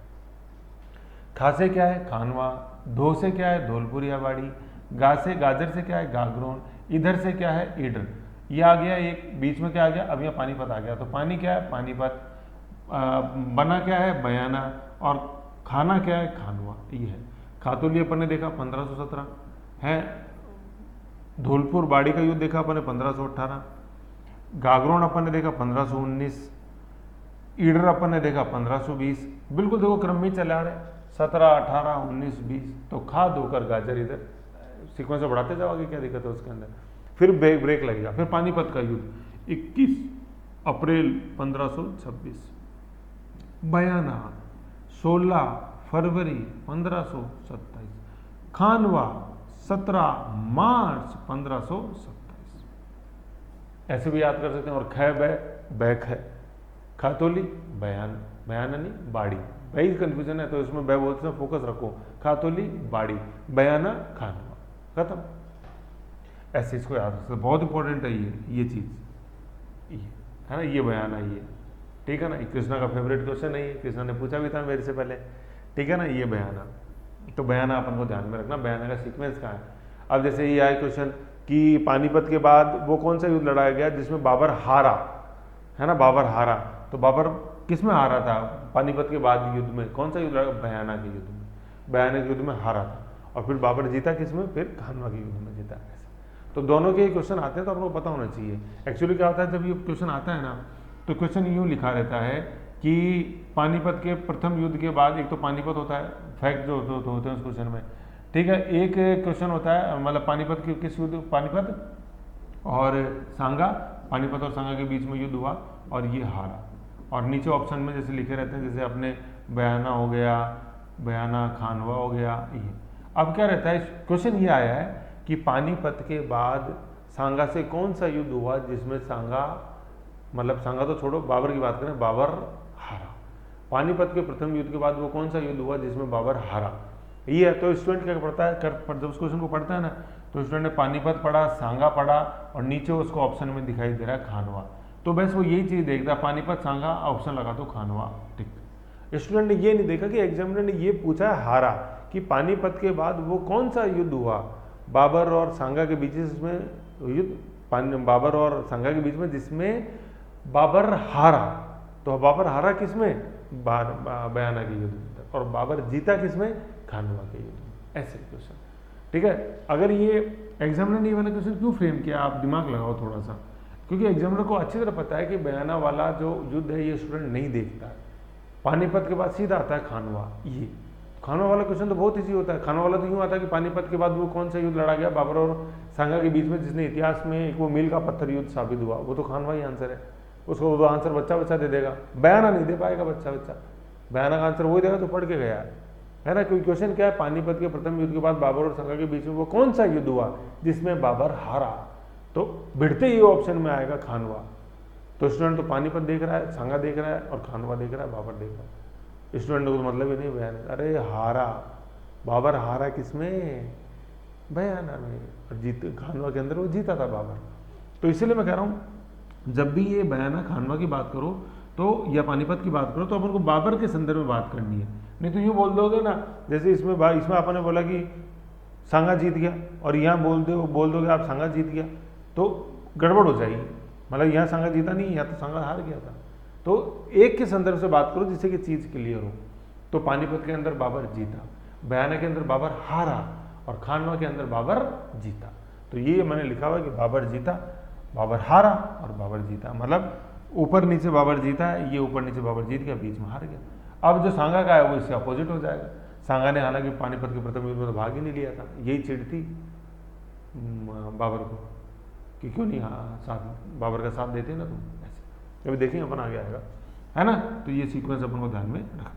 खा से क्या है खानवा, धो से क्या है धौलपुर या बाड़ी, गा से गाजर से क्या है गागरोन, इधर से क्या है ईडर। ये आ गया एक, बीच में क्या आ गया, अब यहाँ पानीपत आ गया। तो पानी क्या है पानीपत, बना क्या है बयाना, और खाना क्या है खानवा, ये है। खातोली अपन ने देखा 1517 है, धौलपुर बाड़ी का युद्ध देखा अपन ने 1518, गागरोन अपन ने देखा 1519, ईडर अपन ने देखा 1520। बिल्कुल देखो क्रम में चला रहे, 17, 18, 19, 20। तो खा धोकर गाजर इधर, सीक्वेंस में बढ़ाते जाओगे, क्या दिक्कत है उसके अंदर। फिर ब्रेक लगेगा। फिर पानीपत का युद्ध 21 अप्रैल 1526, बयाना 16 फरवरी 1527, खानवा 17 मार्च 1527। ऐसे भी याद कर सकते हैं। और ख बैक है, खातोली बयान, बयाना नहीं बाड़ी, वही कंफ्यूजन है तो इसमें बै बोलते हैं, फोकस रखो, खातोली बाड़ी, बयाना खानवा, खत्म। ऐसे इसको याद रखते, बहुत इंपॉर्टेंट है ये चीज, ये है ना, ये बयाना, ये ठीक है ना, कृष्णा का फेवरेट क्वेश्चन है ये, कृष्णा ने पूछा भी था मेरे से पहले, ठीक है ना, ये बयाना। तो बयाना अपन को ध्यान में रखना, बयाना का सीक्वेंस कहाँ है। अब जैसे ये आए क्वेश्चन कि पानीपत के बाद वो कौन सा युद्ध लड़ाया गया जिसमें बाबर हारा, है ना, बाबर हारा, तो बाबर किस में हारा था पानीपत के बाद युद्ध में, कौन सा युद्ध लड़ा, बयाना के युद्ध में, बयाना के युद्ध में हारा था, और फिर बाबर जीता किस में, फिर खानवा के युद्ध में जीता। ऐसे तो दोनों के क्वेश्चन आते हैं तो आपको पता होना चाहिए। एक्चुअली क्या होता है जब ये क्वेश्चन आता है ना, तो क्वेश्चन यूँ लिखा रहता है कि पानीपत के प्रथम युद्ध के बाद, एक तो पानीपत होता है, फैक्ट जो होते हैं उस क्वेश्चन में, ठीक है, एक क्वेश्चन होता है मतलब पानीपत की किस युद्ध, पानीपत और सांगा, पानीपत और सांगा के बीच में युद्ध हुआ और ये हारा, और नीचे ऑप्शन में जैसे लिखे रहते हैं, जैसे अपने बयाना हो गया, बयाना खानवा हो गया, ये। अब क्या रहता है, क्वेश्चन ये आया है कि पानीपत के बाद सांगा से कौन सा युद्ध हुआ जिसमें सांगा, मतलब सांगा तो छोड़ो, बाबर की बात करें, बाबर हारा। पानीपत के प्रथम युद्ध के बाद वो कौन सा युद्ध हुआ जिसमें बाबर हारा, ये है। तो स्टूडेंट क्या पढ़ता है, जब उस क्वेश्चन को पढ़ता है ना, तो स्टूडेंट ने पानीपत पढ़ा, सांगा पढ़ा, और नीचे उसको ऑप्शन में दिखाई दे रहा है खानवा, तो बस वो यही चीज़ देखता है, पानीपत सांगा ऑप्शन लगा दो खानवा, ठीक। स्टूडेंट ने ये नहीं देखा कि एग्जामिनर ने ये पूछा है हारा, कि पानीपत के बाद वो कौन सा युद्ध हुआ बाबर और सांगा के बीच, जिसमें युद्ध बाबर और सांगा के बीच में जिसमें बाबर हारा, तो बाबर हारा किसमें, बयाना के युद्ध में, और बाबर जीता किसमें, खानवा के युद्ध में। ऐसे क्वेश्चन, ठीक है। अगर ये एग्जामिनर ने ये वाला क्वेश्चन क्यों फ्रेम किया, आप दिमाग लगाओ थोड़ा सा, क्योंकि एग्जामिनर को अच्छी तरह पता है कि बयाना वाला जो युद्ध है ये स्टूडेंट नहीं देखता है, पानीपत के बाद सीधा आता है खानवा। ये खानवा वाला क्वेश्चन तो बहुत ईजी होता है, खानवा वाला तो यूँ आता है कि पानीपत के बाद वो कौन सा युद्ध लड़ा गया बाबर और सांगा के बीच में, जिसने इतिहास में एक वो मील का पत्थर युद्ध साबित हुआ, वो तो खानवा ही आंसर है। उसको वो आंसर बच्चा दे देगा, बयाना नहीं दे पाएगा बच्चा, बयाना का आंसर वही देगा तो पढ़ के गया है ना। क्योंकि क्वेश्चन क्या है, पानीपत के प्रथम युद्ध के बाद बाबर और सांगा के बीच में वो कौन सा युद्ध हुआ जिसमें बाबर हारा, तो भिड़ते ही ऑप्शन में आएगा खानवा। तो स्टूडेंट तो पानीपत देख रहा है, सांगा देख रहा है, और खानवा देख रहा है, बाबर देख रहा है। स्टूडेंट को तो मतलब ही नहीं बयान, अरे हारा, बाबर हारा किसमें, बयाना में, और जीत खानवा के अंदर वो जीता था बाबर। तो इसीलिए मैं कह रहा हूँ जब भी ये बयाना खानवा की बात करो तो, या पानीपत की बात करो, तो अपन को बाबर के संदर्भ में बात करनी है। नहीं तो यूँ बोल दोगे ना, जैसे इसमें अपन ने बोला कि सांगा जीत गया, और यहाँ बोल दोगे आप सांगा जीत गया, तो गड़बड़ हो जाएगी। मतलब यहाँ सांगा जीता नहीं, यहाँ तो सांगा हार गया था। तो एक के संदर्भ से बात करो जिससे कि चीज़ क्लियर हो। तो पानीपत के अंदर बाबर जीता, बयाना के अंदर बाबर हारा, और खानवा के अंदर बाबर जीता। तो ये मैंने लिखा हुआ कि बाबर जीता, बाबर हारा और बाबर जीता, मतलब ऊपर नीचे बाबर जीता है, ये ऊपर नीचे बाबर जीत गया, बीच में हार गया। अब जो सांगा का है वो इससे अपोजिट हो जाएगा। सांगा ने हालांकि पानीपत के प्रथम युद्ध में तो भाग ही नहीं लिया था, यही चिढ़ थी बाबर को कि क्यों नहीं साथ बाबर का साथ देते ना तुम, ऐसे अभी देखेंगे अपन आगे आएगा, है ना। तो ये सीक्वेंस अपन को ध्यान में रखना,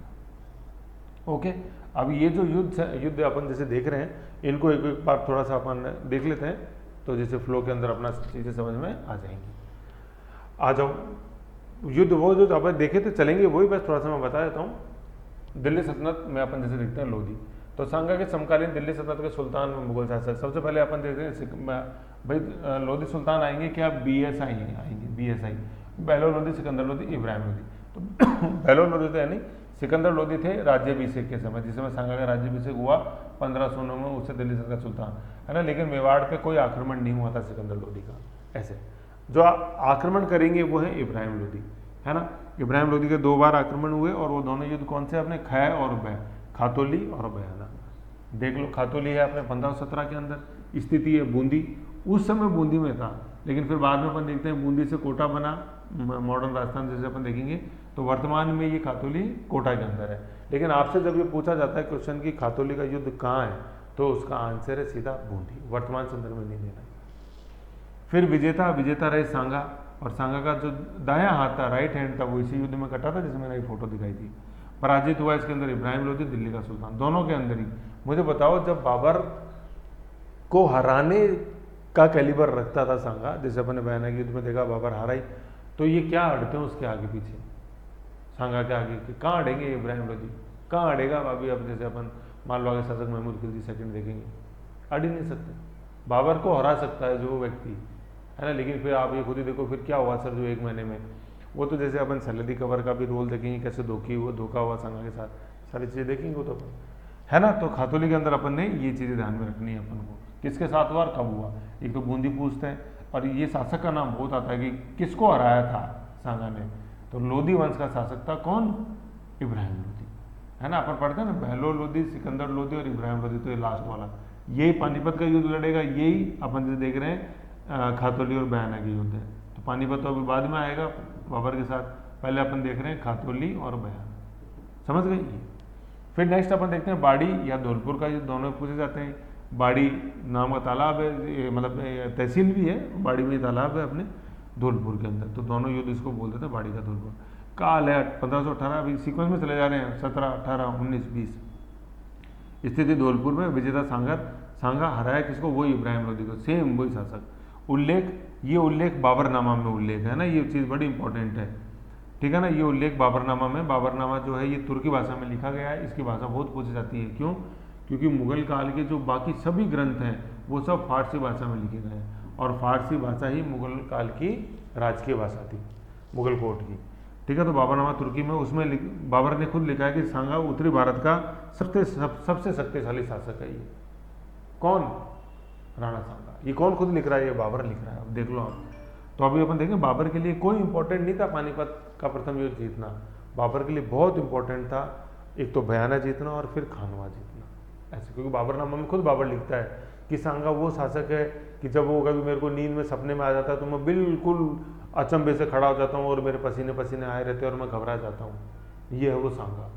ओके। अब ये जो युद्ध अपन जैसे देख रहे हैं, इनको एक बार थोड़ा सा अपन देख लेते हैं, तो जैसे फ्लो के अंदर अपना चीज़ें समझ में आ जाएंगी। आ जाओ, युद्ध वो जो अपन देखे थे चलेंगे वही, बस थोड़ा सा मैं बता देता हूँ। दिल्ली सल्तनत में अपन जैसे देखते हैं लोधी, तो सांगा के समकालीन दिल्ली सल्तनत के सुल्तान मुगल शासक, सबसे पहले अपन देखते हैं भाई लोधी सुल्तान आएंगे क्या, BSI आएंगे, BSI, बहलोल लोधी, सिकंदर लोधी, इब्राहिम लोधी। तो बहलोल लोधी तो है नहीं, सिकंदर लोधी थे राज्याभिषेक के समय, जिस समय सांगा का राज्याभिषेक हुआ 1509 में, उससे दिल्ली का सुल्तान, है ना। लेकिन मेवाड़ पे कोई आक्रमण नहीं हुआ था सिकंदर लोधी का। ऐसे जो आक्रमण करेंगे वो है इब्राहिम लोधी, है ना। इब्राहिम लोधी के 2 बार आक्रमण हुए, और वो दोनों युद्ध कौन से अपने, ख और बै, खातोली और बयाना। देख लो, खातोली है अपने 1517 के अंदर, स्थिति है बूंदी, उस समय बूंदी में था, लेकिन फिर बाद में अपन देखते हैं बूंदी से कोटा बना, मॉडर्न राजस्थान जैसे अपन देखेंगे, तो वर्तमान में ये खातोली कोटा के अंदर है। लेकिन आपसे जब ये पूछा जाता है क्वेश्चन की खातोली का युद्ध कहाँ है, तो उसका आंसर है सीधा बूंदी, वर्तमान संदर्भ में नहीं देना। फिर विजेता रहे सांगा, और सांगा का जो दायां हाथ था, राइट हैंड था, वो इसी युद्ध में कटा था जिसमें मैंने एक फोटो दिखाई थी। पराजित हुआ इसके अंदर इब्राहिम लोदी, दिल्ली का सुल्तान, दोनों के अंदर ही। मुझे बताओ, जब बाबर को हराने का कैलिबर रखता था सांगा, जैसे अपने बयाना के युद्ध में देखा बाबर हारा ही, तो ये क्या अड़ते हैं उसके आगे पीछे, सांगा के आगे, कहाँ अड़ेंगे इब्राहिम लोदी, कहाँ अड़ेगा अभी? अब जैसे अपन मालवा के शासक महमूद खिलजी सेकंड देखेंगे, अड़ ही नहीं सकते। बाबर को हरा सकता है जो व्यक्ति, है ना, लेकिन फिर आप ये खुद ही देखो फिर क्या हुआ सर जो 1 महीने में, वो तो जैसे अपन सैलरी कवर का भी रोल देखेंगे, कैसे धोखा हुआ सांगा के साथ, सारी चीज़ें देखेंगे वो तो अपन, है ना। तो खातोली के अंदर अपन ने ये चीज़ें ध्यान में रखनी है अपन को, किसके साथ हुआ और कब हुआ। एक तो बूंदी पूछते हैं, और ये शासक का नाम बहुत आता है कि किसको हराया था सांगा ने, तो लोदी वंश का शासक था कौन? इब्राहिम लोदी, है ना। अपन पढ़ते हैं ना, बहलोल लोदी, सिकंदर लोदी और इब्राहिम लोदी, तो ये लास्ट वाला, यही पानीपत का युद्ध लड़ेगा, यही अपन जो देख रहे हैं खातोली और बयाना के युद्ध है। तो पानीपत तो अभी बाद में आएगा बाबर के साथ, पहले अपन देख रहे हैं खातोली और बयाना, समझ गए। फिर नेक्स्ट अपन देखते हैं बाड़ी या धौलपुर का युद्ध, दोनों पूछे जाते हैं। बाड़ी नाम का तालाब है, मतलब तहसील भी है, बाड़ी में तालाब है अपने धौलपुर के अंदर, तो दोनों युद्ध इसको बोलते थे बाड़ी का धौलपुर। काल है 1518, अभी सीक्वेंस में चले जा रहे हैं, 17, 18, 19, 20। स्थिति धौलपुर में, विजेता सांगा हराया किसको? वही इब्राहिम लोदी को, सेम वही शासक। उल्लेख, ये उल्लेख बाबरनामा में उल्लेख है ना, ये चीज़ बड़ी इंपॉर्टेंट है, ठीक है ना। ये उल्लेख बाबरनामा में, बाबरनामा जो है ये तुर्की भाषा में लिखा गया है, इसकी भाषा बहुत पूछी जाती है, क्यों? क्योंकि मुगल काल के जो बाकी सभी ग्रंथ हैं वो सब फारसी भाषा में लिखे गए हैं, और फारसी भाषा ही मुगल काल की राजकीय भाषा थी, मुगल कोर्ट की, ठीक है। तो बाबरनामा तुर्की में, उसमें बाबर ने खुद लिखा है कि सांगा उत्तरी भारत का सबसे शक्तिशाली शासक है। ये कौन? राणा सांगा। ये कौन खुद लिख रहा है? ये बाबर लिख रहा है, अब देख लो आप। तो अभी अपन देखें, बाबर के लिए कोई इंपॉर्टेंट नहीं था पानीपत का प्रथम युद्ध जीतना, बाबर के लिए बहुत इंपॉर्टेंट था एक तो बयाना जीतना और फिर खानवा जीतना, ऐसे। क्योंकि बाबरनामा में खुद बाबर लिखता है कि सांगा वो शासक है कि जब वो कभी मेरे को नींद में सपने में आ जाता है तो मैं बिल्कुल अचंभे से खड़ा हो जाता हूँ और मेरे पसीने पसीने आए रहते हैं और मैं घबरा जाता हूँ, ये है वो सांगा,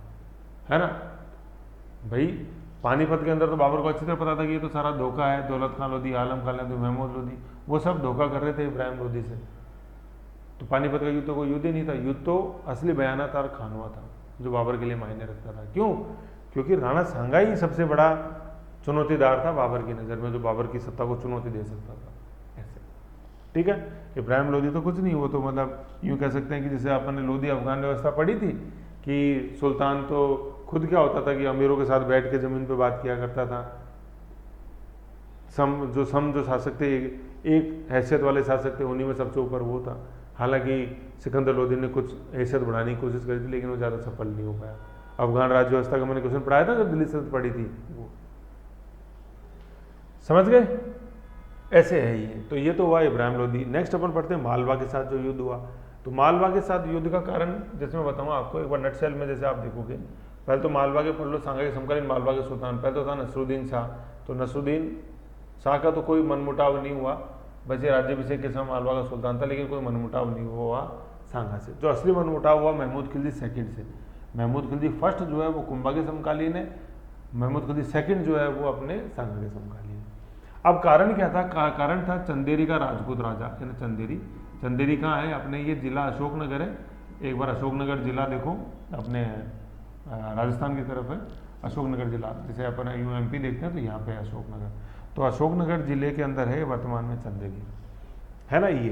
है ना भाई। पानीपत के अंदर तो बाबर को अच्छी तरह पता था कि ये तो सारा धोखा है, दौलत खान लोदी, आलम खान लोदी, महमूद लोदी, वो सब धोखा कर रहे थे इब्राहिम लोदी से। तो पानीपत का युद्ध तो कोई युद्ध ही नहीं था, युद्ध तो असली बयाना था और खानवा था जो बाबर के लिए मायने रखता था। क्यों? क्योंकि राणा सांगा ही सबसे बड़ा चुनौतीदार था बाबर की नज़र में, जो बाबर की सत्ता को चुनौती दे सकता था, ऐसे, ठीक है। इब्राहिम लोदी तो कुछ नहीं, वो तो मतलब यूँ कह सकते हैं कि जैसे आपने लोदी अफगान व्यवस्था पढ़ी थी कि सुल्तान तो खुद क्या होता था कि अमीरों के साथ बैठ के ज़मीन पे बात किया करता था, जो शासक थे, एक हैसियत वाले शासक थे, उन्हीं में सबसे ऊपर वो था। हालांकि सिकंदर लोदी ने कुछ हैसियत बढ़ाने की कोशिश करी थी, लेकिन वो ज़्यादा सफल नहीं हो पाया। अफगान राज्य व्यवस्था का मैंने क्वेश्चन पढ़ाया था जब दिल्ली सल्तनत पढ़ी थी, वो समझ गए, ऐसे है ये। तो ये तो हुआ इब्राहिम लोदी। नेक्स्ट अपन पढ़ते हैं मालवा के साथ जो युद्ध हुआ। तो मालवा के साथ युद्ध का कारण जैसे मैं बताऊंगा आपको एक बार नटशेल में, जैसे आप देखोगे, पहले तो मालवा के पढ़ लो, सांगा के समकालीन मालवा के सुल्तान पहले तो था नसरुद्दीन शाह। तो नसरुद्दीन शाह का तो कोई मनमुटाव नहीं हुआ, बस ये राज्याभिषेक के समय मालवा का सुल्तान था, लेकिन कोई मनमुटाव नहीं हुआ सांगा से। जो असली मनमुटाव हुआ महमूद खिलजी सेकंड से। महमूद खिलजी फर्स्ट जो है वो कुंभा के समकालीन है, महमूद खिलजी सेकंड जो है वो अपने सांगा के समकालीन है। अब कारण क्या था? कारण था चंदेरी का राजपूत राजा, यानी चंदेरी कहाँ है? अपने ये जिला अशोकनगर है। एक बार अशोकनगर जिला देखो, अपने राजस्थान की तरफ है अशोकनगर जिला, जैसे अपन यूएमपी देखते हैं तो यहाँ पे अशोकनगर। तो अशोकनगर जिले के अंदर है वर्तमान में चंदेरी, है ना ये।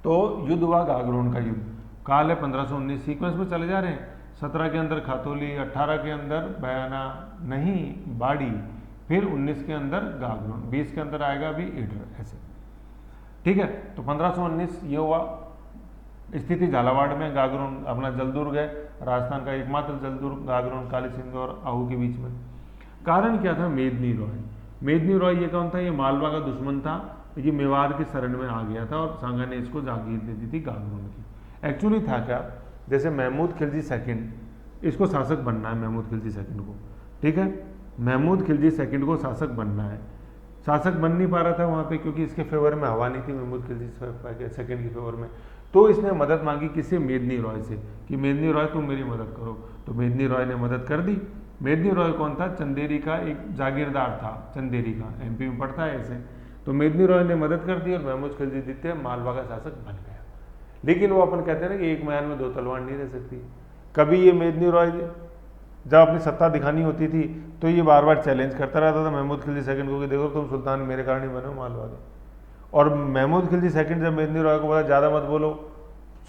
तो युद्ध हुआ गागरोन का युद्ध, काल है 1519। सीक्वेंस में चले जा रहे हैं, 17 के अंदर खातोली, 18 के अंदर बयाना नहीं बाड़ी, फिर 19 के अंदर गागरोन, 20 के अंदर आएगा अभी ईडर, ऐसे, ठीक है। तो 1519 ये हुआ। स्थिति झालावाड़ में, गागरोन अपना जलदुर्ग है, राजस्थान का एकमात्र जलदुर्ग गागरोन, काली सिंध और आहू के बीच में। कारण क्या था? मेदिनी रॉय। मेदिनी रॉय ये कौन था? ये मालवा का दुश्मन था, ये मेवाड़ की शरण में आ गया था और सांगा ने इसको जागीर दे दी थी गागरोन की। एक्चुअली था क्या, जैसे महमूद खिलजी सेकंड, इसको शासक बनना है महमूद खिलजी सेकंड को, ठीक है। महमूद खिलजी सेकंड को शासक बनना है, शासक बन नहीं पा रहा था वहाँ पे क्योंकि इसके फेवर में हवा नहीं थी महमूद खिलजी सेकंड के फेवर में। तो इसने मदद मांगी किससे? मेदिनी रॉय से, कि मेदिनी रॉय तुम मेरी मदद करो। तो मेदिनी रॉय ने मदद कर दी। मेदिनी रॉय कौन था? चंदेरी का एक जागीरदार था, चंदेरी का, एमपी में पड़ता है ऐसे। तो मेदिनी रॉय ने मदद कर दी और महमूद खिलजी द्वितीय मालवा का शासक बन गया। लेकिन वो अपन कहते हैं ना कि एक म्यान में दो तलवार नहीं रह सकती। कभी ये मेदिनी रॉय जब अपनी सत्ता दिखानी होती थी तो ये बार बार चैलेंज करता रहता था महमूद खिलजी सेकंड को कि देखो तुम सुल्तान मेरे कारण ही बने हो मालवा के। और महमूद खिलजी सेकंड जब मेदिनी रॉय को बोला ज़्यादा मत बोलो,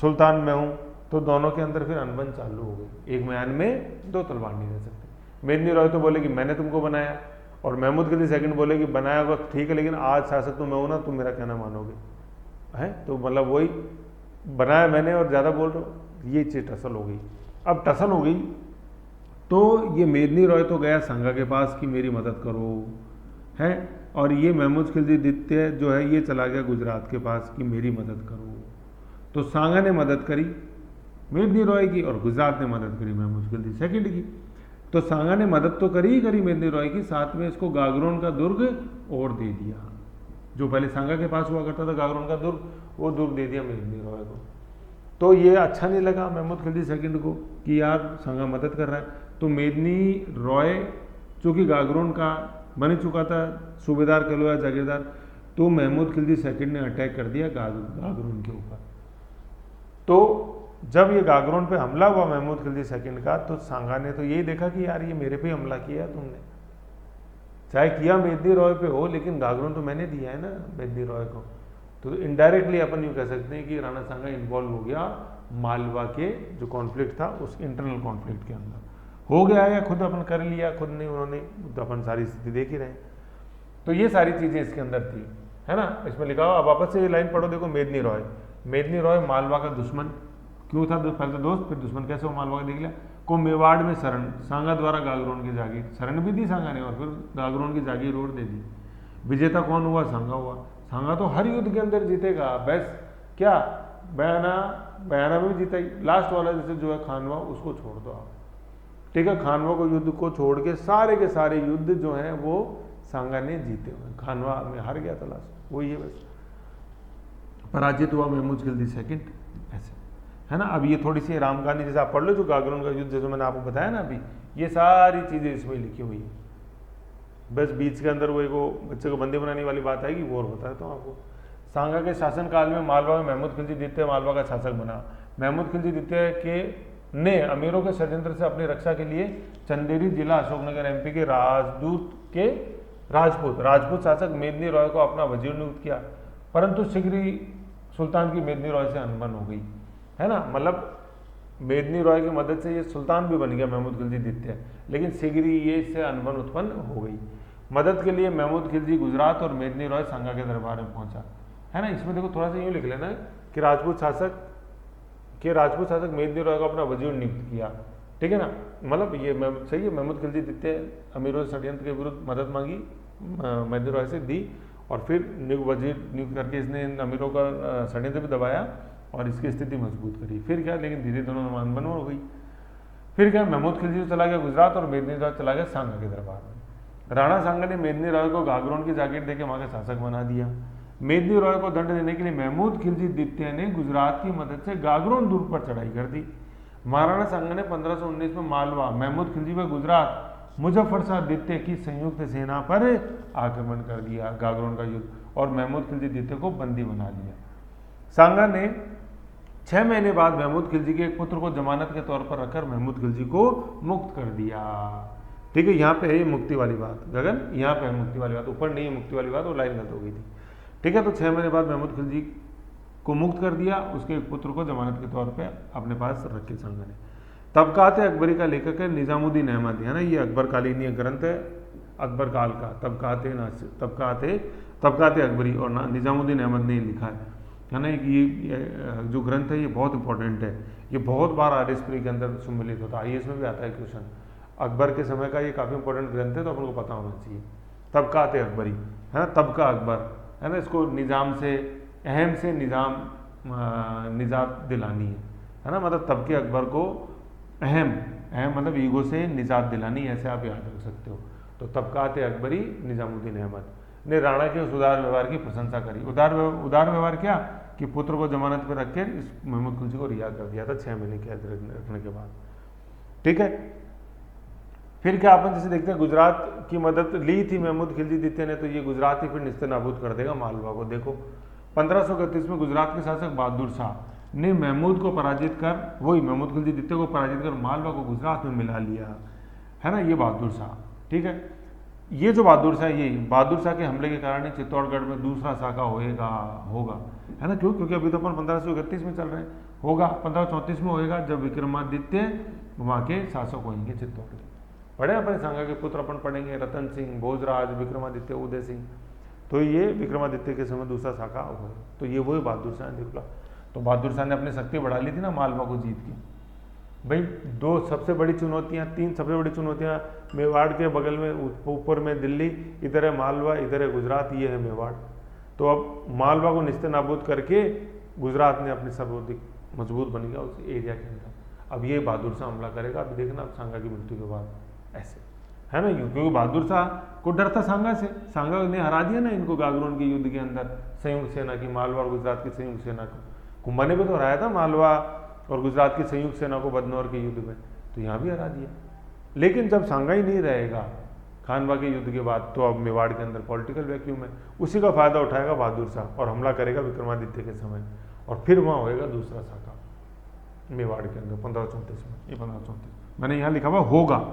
सुल्तान मैं हूँ, तो दोनों के अंदर फिर अनबन चालू हो गई। एक म्यान में दो तलवार नहीं रह सकती। मेदिनी रॉय तो बोले कि मैंने तुमको बनाया, और महमूद खिलजी सेकंड बोले कि बनाया होगा ठीक है, लेकिन आज शासक तो मैं हूँ ना, तुम मेरा कहना मानोगे है। तो मतलब वही बनाया मैंने और ज़्यादा बोल रहे हो, ये चीज़ टसल हो गई। अब टसल हो गई तो ये मेदिनी रॉय तो गया सांगा के पास कि मेरी मदद करो है, और ये महमूद खिलजी द्वितीय जो है ये चला गया गुजरात के पास कि मेरी मदद करो। तो सांगा ने मदद करी मेदिनी रॉय की और गुजरात ने मदद करी महमूद खिलजी सेकंड की। तो सांगा ने मदद तो करी ही करी मेदिनी रॉय की, साथ में इसको गागरोन का दुर्ग और दे दिया। जो पहले सांगा के पास हुआ करता था गागरोन का दुर्ग, वो दुर्ग दे दिया मेदिनी रॉय को। तो ये अच्छा नहीं लगा महमूद खिलजी सेकंड को कि यार सांगा मदद कर रहा है। तो मेदिनी रॉय चूँकि गागरोन का बन चुका था सूबेदार कह लो या जागीरदार, तो महमूद खिलजी सेकंड ने अटैक कर दिया गागरोन के ऊपर। तो जब ये गागरोन पे हमला हुआ महमूद खिलजी सेकंड का, तो सांगा ने तो यही देखा कि यार ये मेरे पे हमला किया तुमने, चाहे किया मेदिनी रॉय पे हो, लेकिन गागरोन तो मैंने दिया है ना मेदिनी रॉय को। तो इनडायरेक्टली अपन यूँ कह सकते हैं कि राणा सांगा इन्वॉल्व हो गया मालवा के जो कॉन्फ्लिक्ट था उस इंटरनल कॉन्फ्लिक्ट के अंदर। हो गया या खुद अपन कर लिया, खुद नहीं उन्होंने, तो अपन सारी स्थिति देख ही रहे। तो ये सारी चीज़ें इसके अंदर थी, है ना। इसमें लिखा हुआ, अब वापस से ये लाइन पढ़ो, देखो मेदिनी रॉय, मेदिनी रॉय मालवा का दुश्मन क्यों था, पहले तो दोस्त फिर दुश्मन कैसे हो मालवा का देख लिया। को मेवाड़ में शरण, सांगा द्वारा गागरोन की जागीर, शरण भी दी सांगा ने और फिर गागरोन की जागीर और दे दी। विजेता कौन हुआ, सांगा हुआ। सांगा तो हर युद्ध के अंदर जीतेगा, बस क्या बयाना में भी जीता ही। लास्ट वाला जैसे जो है खानवा, उसको छोड़ दो आप, ठीक है। खानवा को युद्ध को छोड़ के सारे युद्ध जो हैं वो सांगा ने जीते हुए, खानवा में हार गया था लास्ट, वही है बस। पराजित हुआ महमूद खिलजी सेकंड, ऐसे है ना। अब ये थोड़ी सी राम कहानी जैसे आप पढ़ लो, जो गागरोन का युद्ध जैसे मैंने आपको बताया ना अभी, ये सारी चीज़ें इसमें लिखी हुई है। बस बीच के अंदर वो एक वो बच्चे को बंदी बनाने वाली बात आएगी, वो और बताता हूँ आपको। सांगा के शासनकाल में मालवा में महमूद खिलजी द्वितीय मालवा का शासक बना। महमूद खिलजी द्वितीय के ने अमीरों के षड्यंत्र से अपनी रक्षा के लिए चंदेरी जिला अशोकनगर एमपी के राजपूत शासक मेदिनी रॉय को अपना वजीर नियुक्त किया, परंतु शीघ्र ही सुल्तान की मेदिनी रॉय से अनबन हो गई, है ना। मतलब मेदिनी रॉय की मदद से ये सुल्तान भी बन गया महमूद खिलजी द्वितीय, लेकिन शीघ्र ही ये इससे अनबन उत्पन्न हो गई। मदद के लिए महमूद खिलजी गुजरात और मेदिनी रॉय सांगा के दरबार में पहुंचा, है ना। इसमें देखो थोड़ा सा यूँ लिख लेना कि राजपूत शासक मेदिनी रॉय को अपना वजीर नियुक्त किया, ठीक है ना। मतलब ये सही है, महमूद खिलजी द्वितीय अमीरों षड्यंत्र के विरुद्ध मदद मांगी, मेदिनी रॉय से दी, और फिर वजीर नियुक्त करके इसने इन अमीरों का षड्यंत्र भी दबाया और इसकी स्थिति मजबूत करी। फिर क्या, लेकिन धीरे दोनों में अनबन हो गई। फिर क्या, महमूद खिलजी चला गया गुजरात और मेदिनी रॉय चला गया सांगा के दरबार में। राणा सांगा ने मेदिनी रॉय को गागरोन की जागीर देकर वहाँ का शासक बना दिया। मेदिनी रॉय को दंड देने के लिए महमूद खिलजी द्वितीय ने गुजरात की मदद से गागरोन दुर्ग पर चढ़ाई कर दी। महाराणा सांगा ने 1519 में मालवा, महमूद खिलजी व गुजरात, मुजफ्फर शाह द्वितीय की संयुक्त सेना पर आक्रमण कर दिया, गागरोन का युद्ध, और महमूद खिलजी द्वितीय को बंदी बना लिया। सांगा ने 6 महीने बाद महमूद खिलजी के एक पुत्र को जमानत के तौर पर रखकर महमूद खिलजी को मुक्त कर दिया, ठीक है। यहाँ पे है ये मुक्ति वाली बात, गगन यहाँ पे है मुक्ति वाली बात, ऊपर नहीं है मुक्ति वाली बात, वो लाइन गलत हो गई थी, ठीक है। तो 6 महीने बाद महमूद खिलजी को मुक्त कर दिया, उसके एक पुत्र को जमानत के तौर पे अपने पास रखे सांगा ने। तबकात अकबरी का लेखक है निजामुद्दीन अहमदी, है ना। ये अकबर कालीन ग्रंथ है, अकबर काल का तबकात अकबरी, और निजामुद्दीन अहमद ने लिखा है ना। ये जो ग्रंथ है ये बहुत इंपॉर्टेंट है, ये बहुत बार RS प्री के अंदर सम्मिलित होता है, IAS में भी आता है क्वेश्चन। अकबर के समय का ये काफ़ी इंपॉर्टेंट ग्रंथ है, तो अपन को पता होना चाहिए। तबकात अकबरी, है ना, तबका अकबर, है ना। इसको निज़ाम से अहम से निजात दिलानी है ना। मतलब तबके अकबर को अहम मतलब ईगो से निजात दिलानी, ऐसे आप याद रख सकते हो। तो तबकात अकबरी निजामुद्दीन अहमद ने राणा के उस उदार व्यवहार की प्रशंसा करी। उदार व्यवहार क्या कि पुत्र को जमानत पर रख के इस महमूद खिलजी को रिहा कर दिया था 6 महीने कैद रखने के बाद, ठीक है। फिर क्या अपन जैसे देखते हैं, गुजरात की मदद ली थी महमूद खिलजी द्वितीय ने, तो ये गुजरात ही फिर निस्ते नाबूद कर देगा मालवा को। देखो 1531 में गुजरात के शासक बहादुर शाह ने महमूद को पराजित कर, वही महमूद खिलजी द्वितीय को पराजित कर मालवा को गुजरात में मिला लिया, है ना, ये बहादुर शाह। ठीक है, ये जो बहादुर शाह, ये बहादुर शाह के हमले के कारण ही चित्तौड़गढ़ में दूसरा शाखा होगा, है ना, क्यों, क्योंकि अभी तो अपन 1531 में चल रहे हैं, होगा 1534 में होएगा, जब विक्रमादित्य वहाँ के शासक होंगे चित्तौड़गढ़। पढ़े अपने सांगा के पुत्र अपन पढ़ेंगे, रतन सिंह, भोजराज, विक्रमादित्य, उदय सिंह, तो ये विक्रमादित्य के समय दूसरा शाखा हुआ, तो ये वही बहादुर शाह देख लो। तो बहादुर शाह ने अपनी शक्ति बढ़ा ली थी ना मालवा को जीत के। भाई दो सबसे बड़ी चुनौतियाँ, तीन सबसे बड़ी चुनौतियाँ, मेवाड़ के बगल में ऊपर में दिल्ली, इधर है मालवा, इधर है गुजरात, ये है मेवाड़। तो अब मालवा को निस्ते नाबूद करके गुजरात ने अपनी सर्वाधिक मजबूत बन गया उस एरिया के अंदर। अब ये बहादुर शाह हमला करेगा, अभी देखना अब सांगा की मृत्यु के बाद, ऐसे है ना, क्योंकि बहादुर शाह को डर था सांगा से, सांगा ने हरा दिया ना इनको गागरोन के युद्ध के अंदर, संयुक्त सेना की, मालवा और गुजरात की संयुक्त सेना को। कुंभा ने भी तो हराया था मालवा और गुजरात की संयुक्त सेना को बदनौर के युद्ध में, तो यहाँ भी हरा दिया। लेकिन जब सांगा ही नहीं रहेगा खानवा के युद्ध के बाद, तो अब मेवाड़ के अंदर पॉलिटिकल वैक्यूम है, उसी का फायदा उठाएगा बहादुर शाह और हमला करेगा विक्रमादित्य के समय, और फिर वहाँ होएगा दूसरा शाखा मेवाड़ के अंदर 1534 में। ये 1534 मैंने यहाँ लिखा हुआ होगा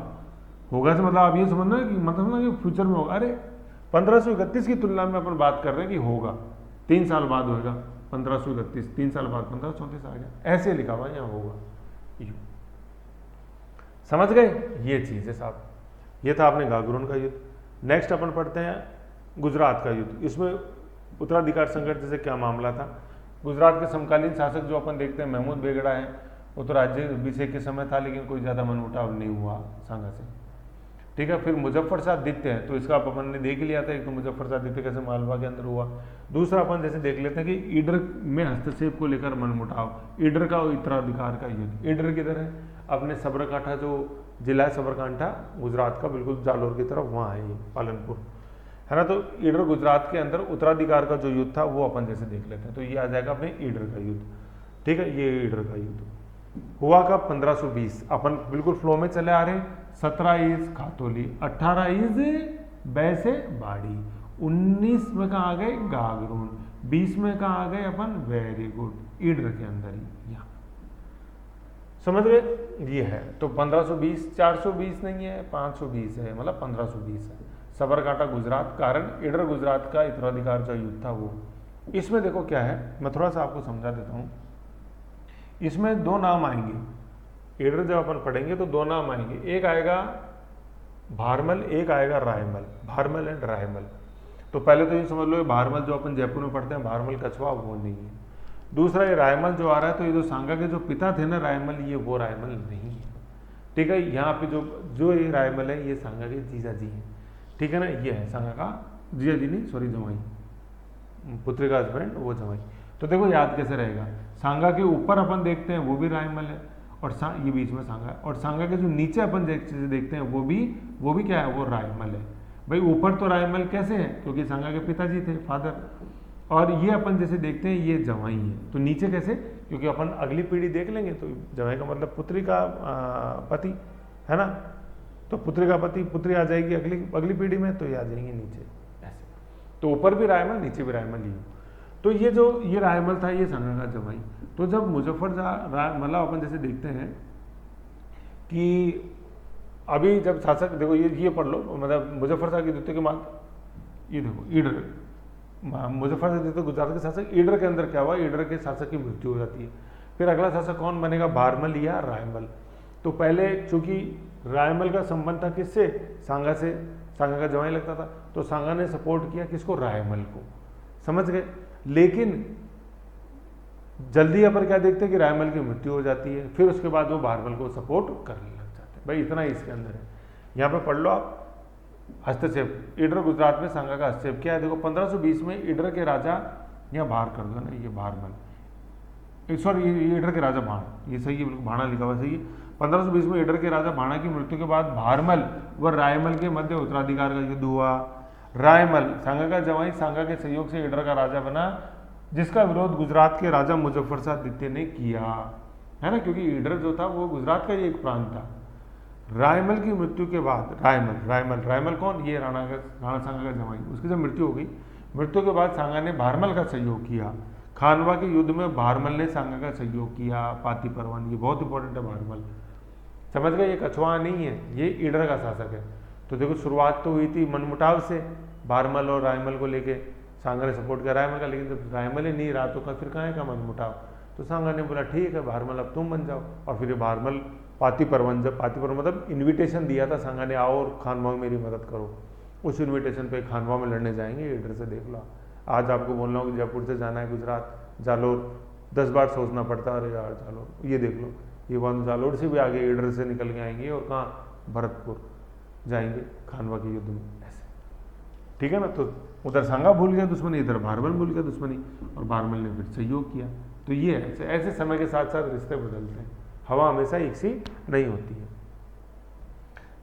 से मतलब आप ये समझना कि मतलब ना कि फ्यूचर में होगा। अरे 1531 की तुलना में अपन बात कर रहे हैं कि होगा, 3 साल बाद होगा 1531, 3 साल बाद 1534 आ गया, ऐसे लिखा हुआ यहाँ होगा। समझ गए, ये चीज़ है साहब। ये था आपने गागरोन का युद्ध। नेक्स्ट अपन पढ़ते हैं गुजरात का युद्ध। इसमें उत्तराधिकार संघर्ष जैसे क्या मामला था। गुजरात के समकालीन शासक जो अपन देखते हैं महमूद बेगड़ा है, वो तो राज्य अभिषेक के समय था, लेकिन कोई ज़्यादा मनमुटाव नहीं हुआ सांगा से। ठीक है, फिर मुजफ्फर शाह द्वितीय है, तो इसका अपन ने देख लिया था, एक तो मुजफ्फर शाह द्वितीय कैसे मालवा के अंदर हुआ। दूसरा अपन जैसे देख लेते हैं कि ईडर में हस्तक्षेप को लेकर मनमुटाव, ईडर का उत्तराधिकार का युद्ध। ईडर किधर है, अपने सबरकांठा जो जिला है सबरकांठा गुजरात का बिल्कुल जालोर की तरफ, वहाँ है ये पालनपुर, है ना। तो ईडर गुजरात के अंदर उत्तराधिकार का जो युद्ध था वो अपन जैसे देख लेते हैं, तो ये आ जाएगा अपने ईडर का युद्ध। ठीक है, ये ईडर का युद्ध हुआ कब, 1520। अपन बिल्कुल फ्लो में चले आ रहे हैं। 17 इज खातोली, 18 इज बैसे बाड़ी, 19 में कहाँ आ गए गागरोन, 20 में कहाँ आ गए अपन, वेरी गुड, ईडर के अंदर ही, यहाँ समझ गए, ये है। तो 1520, 420 नहीं है, 520 है, मतलब 1520 है। सबरकांठा गुजरात, कारण ईडर गुजरात का उत्तराधिकार जो युद्ध था वो। इसमें देखो क्या है, मैं थोड़ा सा आपको समझा देता हूँ। इसमें दो नाम आएंगे, ईडर जब अपन पढ़ेंगे तो दो नाम आएंगे, एक आएगा भारमल, एक आएगा रायमल, भारमल एंड रायमल। तो पहले तो ये समझ लो भारमल जो अपन जयपुर में पढ़ते हैं भारमल कछवा, वो नहीं है। दूसरा ये रायमल जो आ रहा है, तो ये जो सांगा के जो पिता थे ना रायमल, ये वो रायमल नहीं है। ठीक है, यहाँ पे जो ये रायमल है, ये सांगा के जीजा जी हैं। ठीक है ना, ये है सांगा का जीजा जी, नहीं सॉरी जमाई, पुत्री का हस्बैंड, वो जमाई। तो देखो याद कैसे रहेगा, सांगा के ऊपर अपन देखते हैं वो भी रायमल है, और ये बीच में सांगा है, और सांगा के जो नीचे अपन देखते हैं वो भी क्या है, वो रायमल है। भाई ऊपर तो रायमल कैसे है, क्योंकि सांगा के पिताजी थे, फादर, और ये अपन जैसे देखते हैं ये जवाई है। तो नीचे कैसे, क्योंकि अपन अगली पीढ़ी देख लेंगे, तो जवाई का मतलब पुत्री का पति, है ना। तो पुत्री का पति, पुत्री आ जाएगी अगली पीढ़ी में, तो ये आ जाएंगे नीचे, ऐसे। तो ऊपर भी रायमल, नीचे भी रायमल ही। तो ये रायमल था, ये सांगा का जवाई। तो जब मुजफ्फर शाह, मतलब अपन जैसे देखते हैं कि अभी जब शासक, देखो ये पढ़ लो, मतलब मुजफ्फर शाह की द्वितीय के बाद, ये देखो ईडर, मुजफ्फर शाह द्वितीय गुजरात के शासक, ईडर के अंदर क्या हुआ, ईडर के शासक की मृत्यु हो जाती है। फिर अगला शासक कौन बनेगा, भारमल या रायमल। तो पहले चूंकि रायमल का संबंध था किससे, सांगा से, सांगा का जवाई लगता था, तो सांगा ने सपोर्ट किया किसको, रायमल को, समझ गए। लेकिन जल्दी अपन क्या देखते हैं कि रायमल की मृत्यु हो जाती है, फिर उसके बाद वो भारमल को सपोर्ट करने लग जाते हैं। भाई इतना ही इसके अंदर है। यहाँ पे पढ़ लो आप, हस्तक्षेप, ईडर गुजरात में सांगा का हस्तक्षेप क्या है। देखो 1520 में ईडर के राजा, यहाँ बाहर कर दो ना, ये भारमल, सॉरी ये ईडर के राजा भाण, ये सही है, बिल्कुल भाणा लिखा हुआ सही है। 1520 में ईडर के राजा भाणा की मृत्यु के बाद भारमल व रायमल के मध्य उत्तराधिकार का युद्ध हुआ। रायमल सांगा का जवाई, सांगा के सहयोग से ईडर का राजा बना, जिसका विरोध गुजरात के राजा मुजफ्फर शाह द्वितीय ने किया, है ना, क्योंकि ईडर जो था वो गुजरात का ही एक प्रांत था। रायमल की मृत्यु के बाद, रायमल कौन, ये राणा सांगा का जवाई, उसकी जब मृत्यु हो गई, मृत्यु के बाद सांगा ने भारमल का सहयोग किया, खानवा के युद्ध में भारमल ने सांगा का सहयोग किया, पाती परवन, ये बहुत इंपॉर्टेंट है भारमल। समझ गए, ये कछवाहा नहीं है, ये ईडर का शासक है। तो देखो शुरुआत तो हुई थी मनमुटाव से, भारमल और रायमल को लेके सांगा ने सपोर्ट किया रायमल का, लेकिन जब रायमल ही नहीं रहा तो फिर कहाँ का मनमुटाव। तो सांगा ने बोला ठीक है भारमल अब तुम बन जाओ, और फिर ये भारमल पाती परवन, जब पाती परवन मतलब इन्विटेशन दिया था सांगा ने, आओ और खानवा में मेरी मदद करो, उस इन्विटेशन पे खानवा में लड़ने जाएंगे ईडर से। देख लो, आज आपको बोल रहा हूँ कि जयपुर से जाना है गुजरात, जालोर 10 बार सोचना पड़ता है, अरे यार जालोर, ये देख लो ये बात जालोर से भी आगे ईडर से निकल के आएंगे और कहाँ भरतपुर जाएंगे खानवा के युद्ध में, ऐसे ठीक है ना। तो उधर सांगा भूल गया दुश्मनी, इधर भारमल भूल गया दुश्मनी, और भारमल ने फिर सहयोग किया। तो ये ऐसे ऐसे समय के साथ साथ रिश्ते बदलते हैं, हवा हमेशा एक सी नहीं होती है।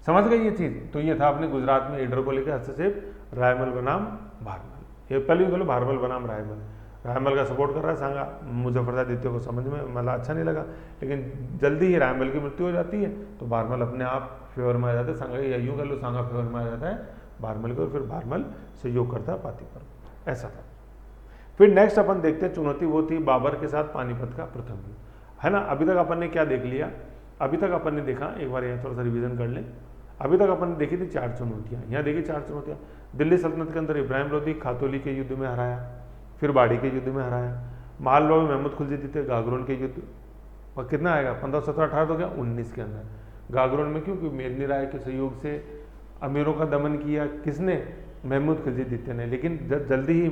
समझ गए ये चीज़। तो ये था अपने गुजरात में ईडर को लेकर हस्तक्षेप, रायमल बनाम भारमल। ये पहले भी बोलो भारमल बनाम रायमल, रायमल का सपोर्ट कर रहा है सांगा, मुजफ्फरशाह द्वितीय को समझ में मतलब अच्छा नहीं लगा, लेकिन जल्दी ही रायमल की मृत्यु हो जाती है तो भारमल अपने आप फेवर में आ जाता है सांगा, या यूँ कर लो सांगा फेवर में आ जाता है भारमल को, और फिर भारमल सहयोग करता है पाती पर, ऐसा था। फिर नेक्स्ट अपन देखते हैं चुनौती, वो थी बाबर के साथ पानीपत का प्रथम युद्ध, है ना। अभी तक अपन ने क्या देख लिया, अभी तक अपन ने देखा, एक बार यहाँ थोड़ा सा रिविजन कर लें। अभी तक अपन ने देखी थी 4 चुनौतियाँ, यहाँ देखी 4 चुनौतियाँ। दिल्ली सल्तनत के अंदर इब्राहिम लोदी खातोली के युद्ध में हराया, फिर बाड़ी के युद्ध में हराया, मालवा में महमूद खुलजी जीते गागरोन के युद्ध, और कितना आएगा 15, 17, 18 तो क्या 19 के अंदर गागरोन में, क्योंकि मेदिनी राय के सहयोग से अमीरों का दमन किया किसने, महमूद खिलजी द्वितीय ने। लेकिन जल्दी ही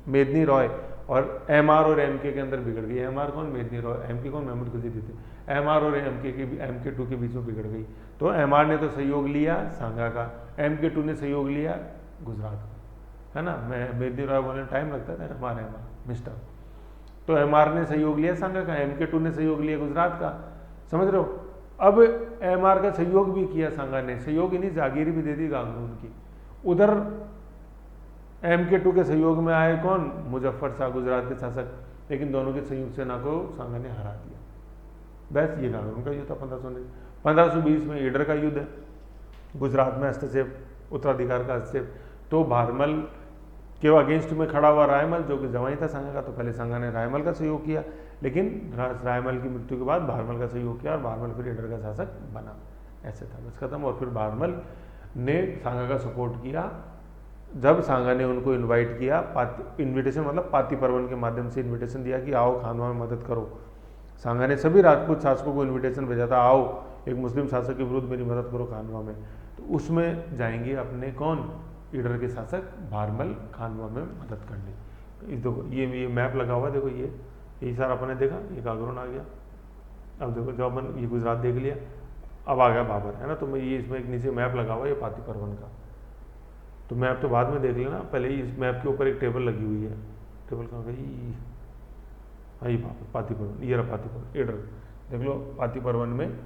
मेदिनी रॉय और एमआर और एमके के अंदर बिगड़ गई। एमआर कौन, मेदिनी रॉय, एमके कौन, महमूद खिलजी द्वितीय। एमआर और एमके 2 के बीच में बिगड़ गई। तो एमआर ने तो सहयोग लिया सांगा का, एमके 2 ने सहयोग लिया गुजरात का, है ना। मैं मेदिनी रॉय बोलने टाइम लगता था, एमआर मिस्टर। तो एमआर ने सहयोग लिया सांगा का, एमके 2 ने सहयोग लिया गुजरात का, समझ रहे हो। अब एमआर का सहयोग भी किया सांगा ने, सहयोग ही नहीं जागीर भी दे दी गागरोन की। उधर एमके 2 के सहयोग में आए कौन, मुजफ्फर शाह गुजरात के शासक, लेकिन दोनों की संयुक्त सेना को सांगा ने हरा दिया। बस ये गागरोन का युद्ध था 1520 में ईडर का युद्ध है, गुजरात में हस्तक्षेप, उत्तराधिकार का हस्तक्षेप। तो भारमल के अगेंस्ट में खड़ा हुआ रायमल, जो कि जवाई था सांगा का, तो पहले सांगा ने रायमल का सहयोग किया, लेकिन रायमल की मृत्यु के बाद भारमल का सहयोग किया और भारमल फिर ईडर का शासक बना, ऐसे था, बस खत्म। और फिर भारमल ने सांगा का सपोर्ट किया, जब सांगा ने उनको इनवाइट किया, इनविटेशन मतलब पाती परवन के माध्यम से इनविटेशन दिया कि आओ खानवा में मदद करो। सांगा ने सभी राजपूत शासकों को इनविटेशन भेजा था, आओ एक मुस्लिम शासक के विरुद्ध मेरी मदद करो खानवा में। तो उसमें जाएंगे अपने कौन, ईडर के शासक भारमल खानवा में मदद करने। देखो ये मैप लगा हुआ है, देखो ये सारा अपन ने देखा, ये गागरोन आ गया। अब देखो जब अपन ये गुजरात देख लिया, अब आ गया बाबर, है ना। तो मैं ये इसमें एक नीचे मैप लगा हुआ है, ये पाती परवन का। तो मैप तो बाद में देख लेना, पहले ही इस मैप के ऊपर एक टेबल लगी हुई है, टेबल कहाँ गई, हाँ ये पाती परवन, ये रहा पाती परवन ईडर। देख लो पाती परवन में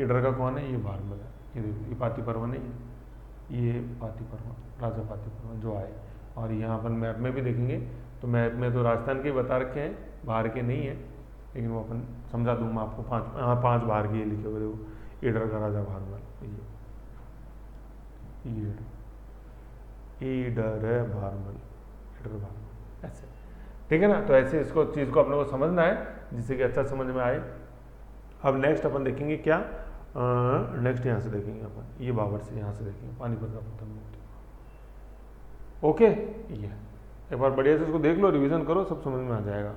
ईडर का कौन है, ये भारमल है, ये देखो ये पाती परवन है, ये पाती परवन, राजा पाती परवन जो आए। और यहाँ अपन मैप में भी देखेंगे तो मैप में तो राजस्थान के बता रखे हैं, बाहर के नहीं है, लेकिन वो अपन समझा दूंगा आपको। 5 बाहर के ये लिखे हुए, देखो ईडर का राजा भारमल, ये ईडर है भारमल, ईडर भारमल, ऐसे, ठीक है ना। तो ऐसे इसको चीज़ को अपने को समझना है, जिससे कि अच्छा समझ में आए। अब नेक्स्ट अपन देखेंगे क्या, नेक्स्ट यहाँ से देखेंगे अपन, ये बाबर से यहाँ से देखेंगे पानीपत का प्रथम युद्ध। ओके, ये एक बार बढ़िया से इसको देख लो, रिवीजन करो, सब समझ में आ जाएगा।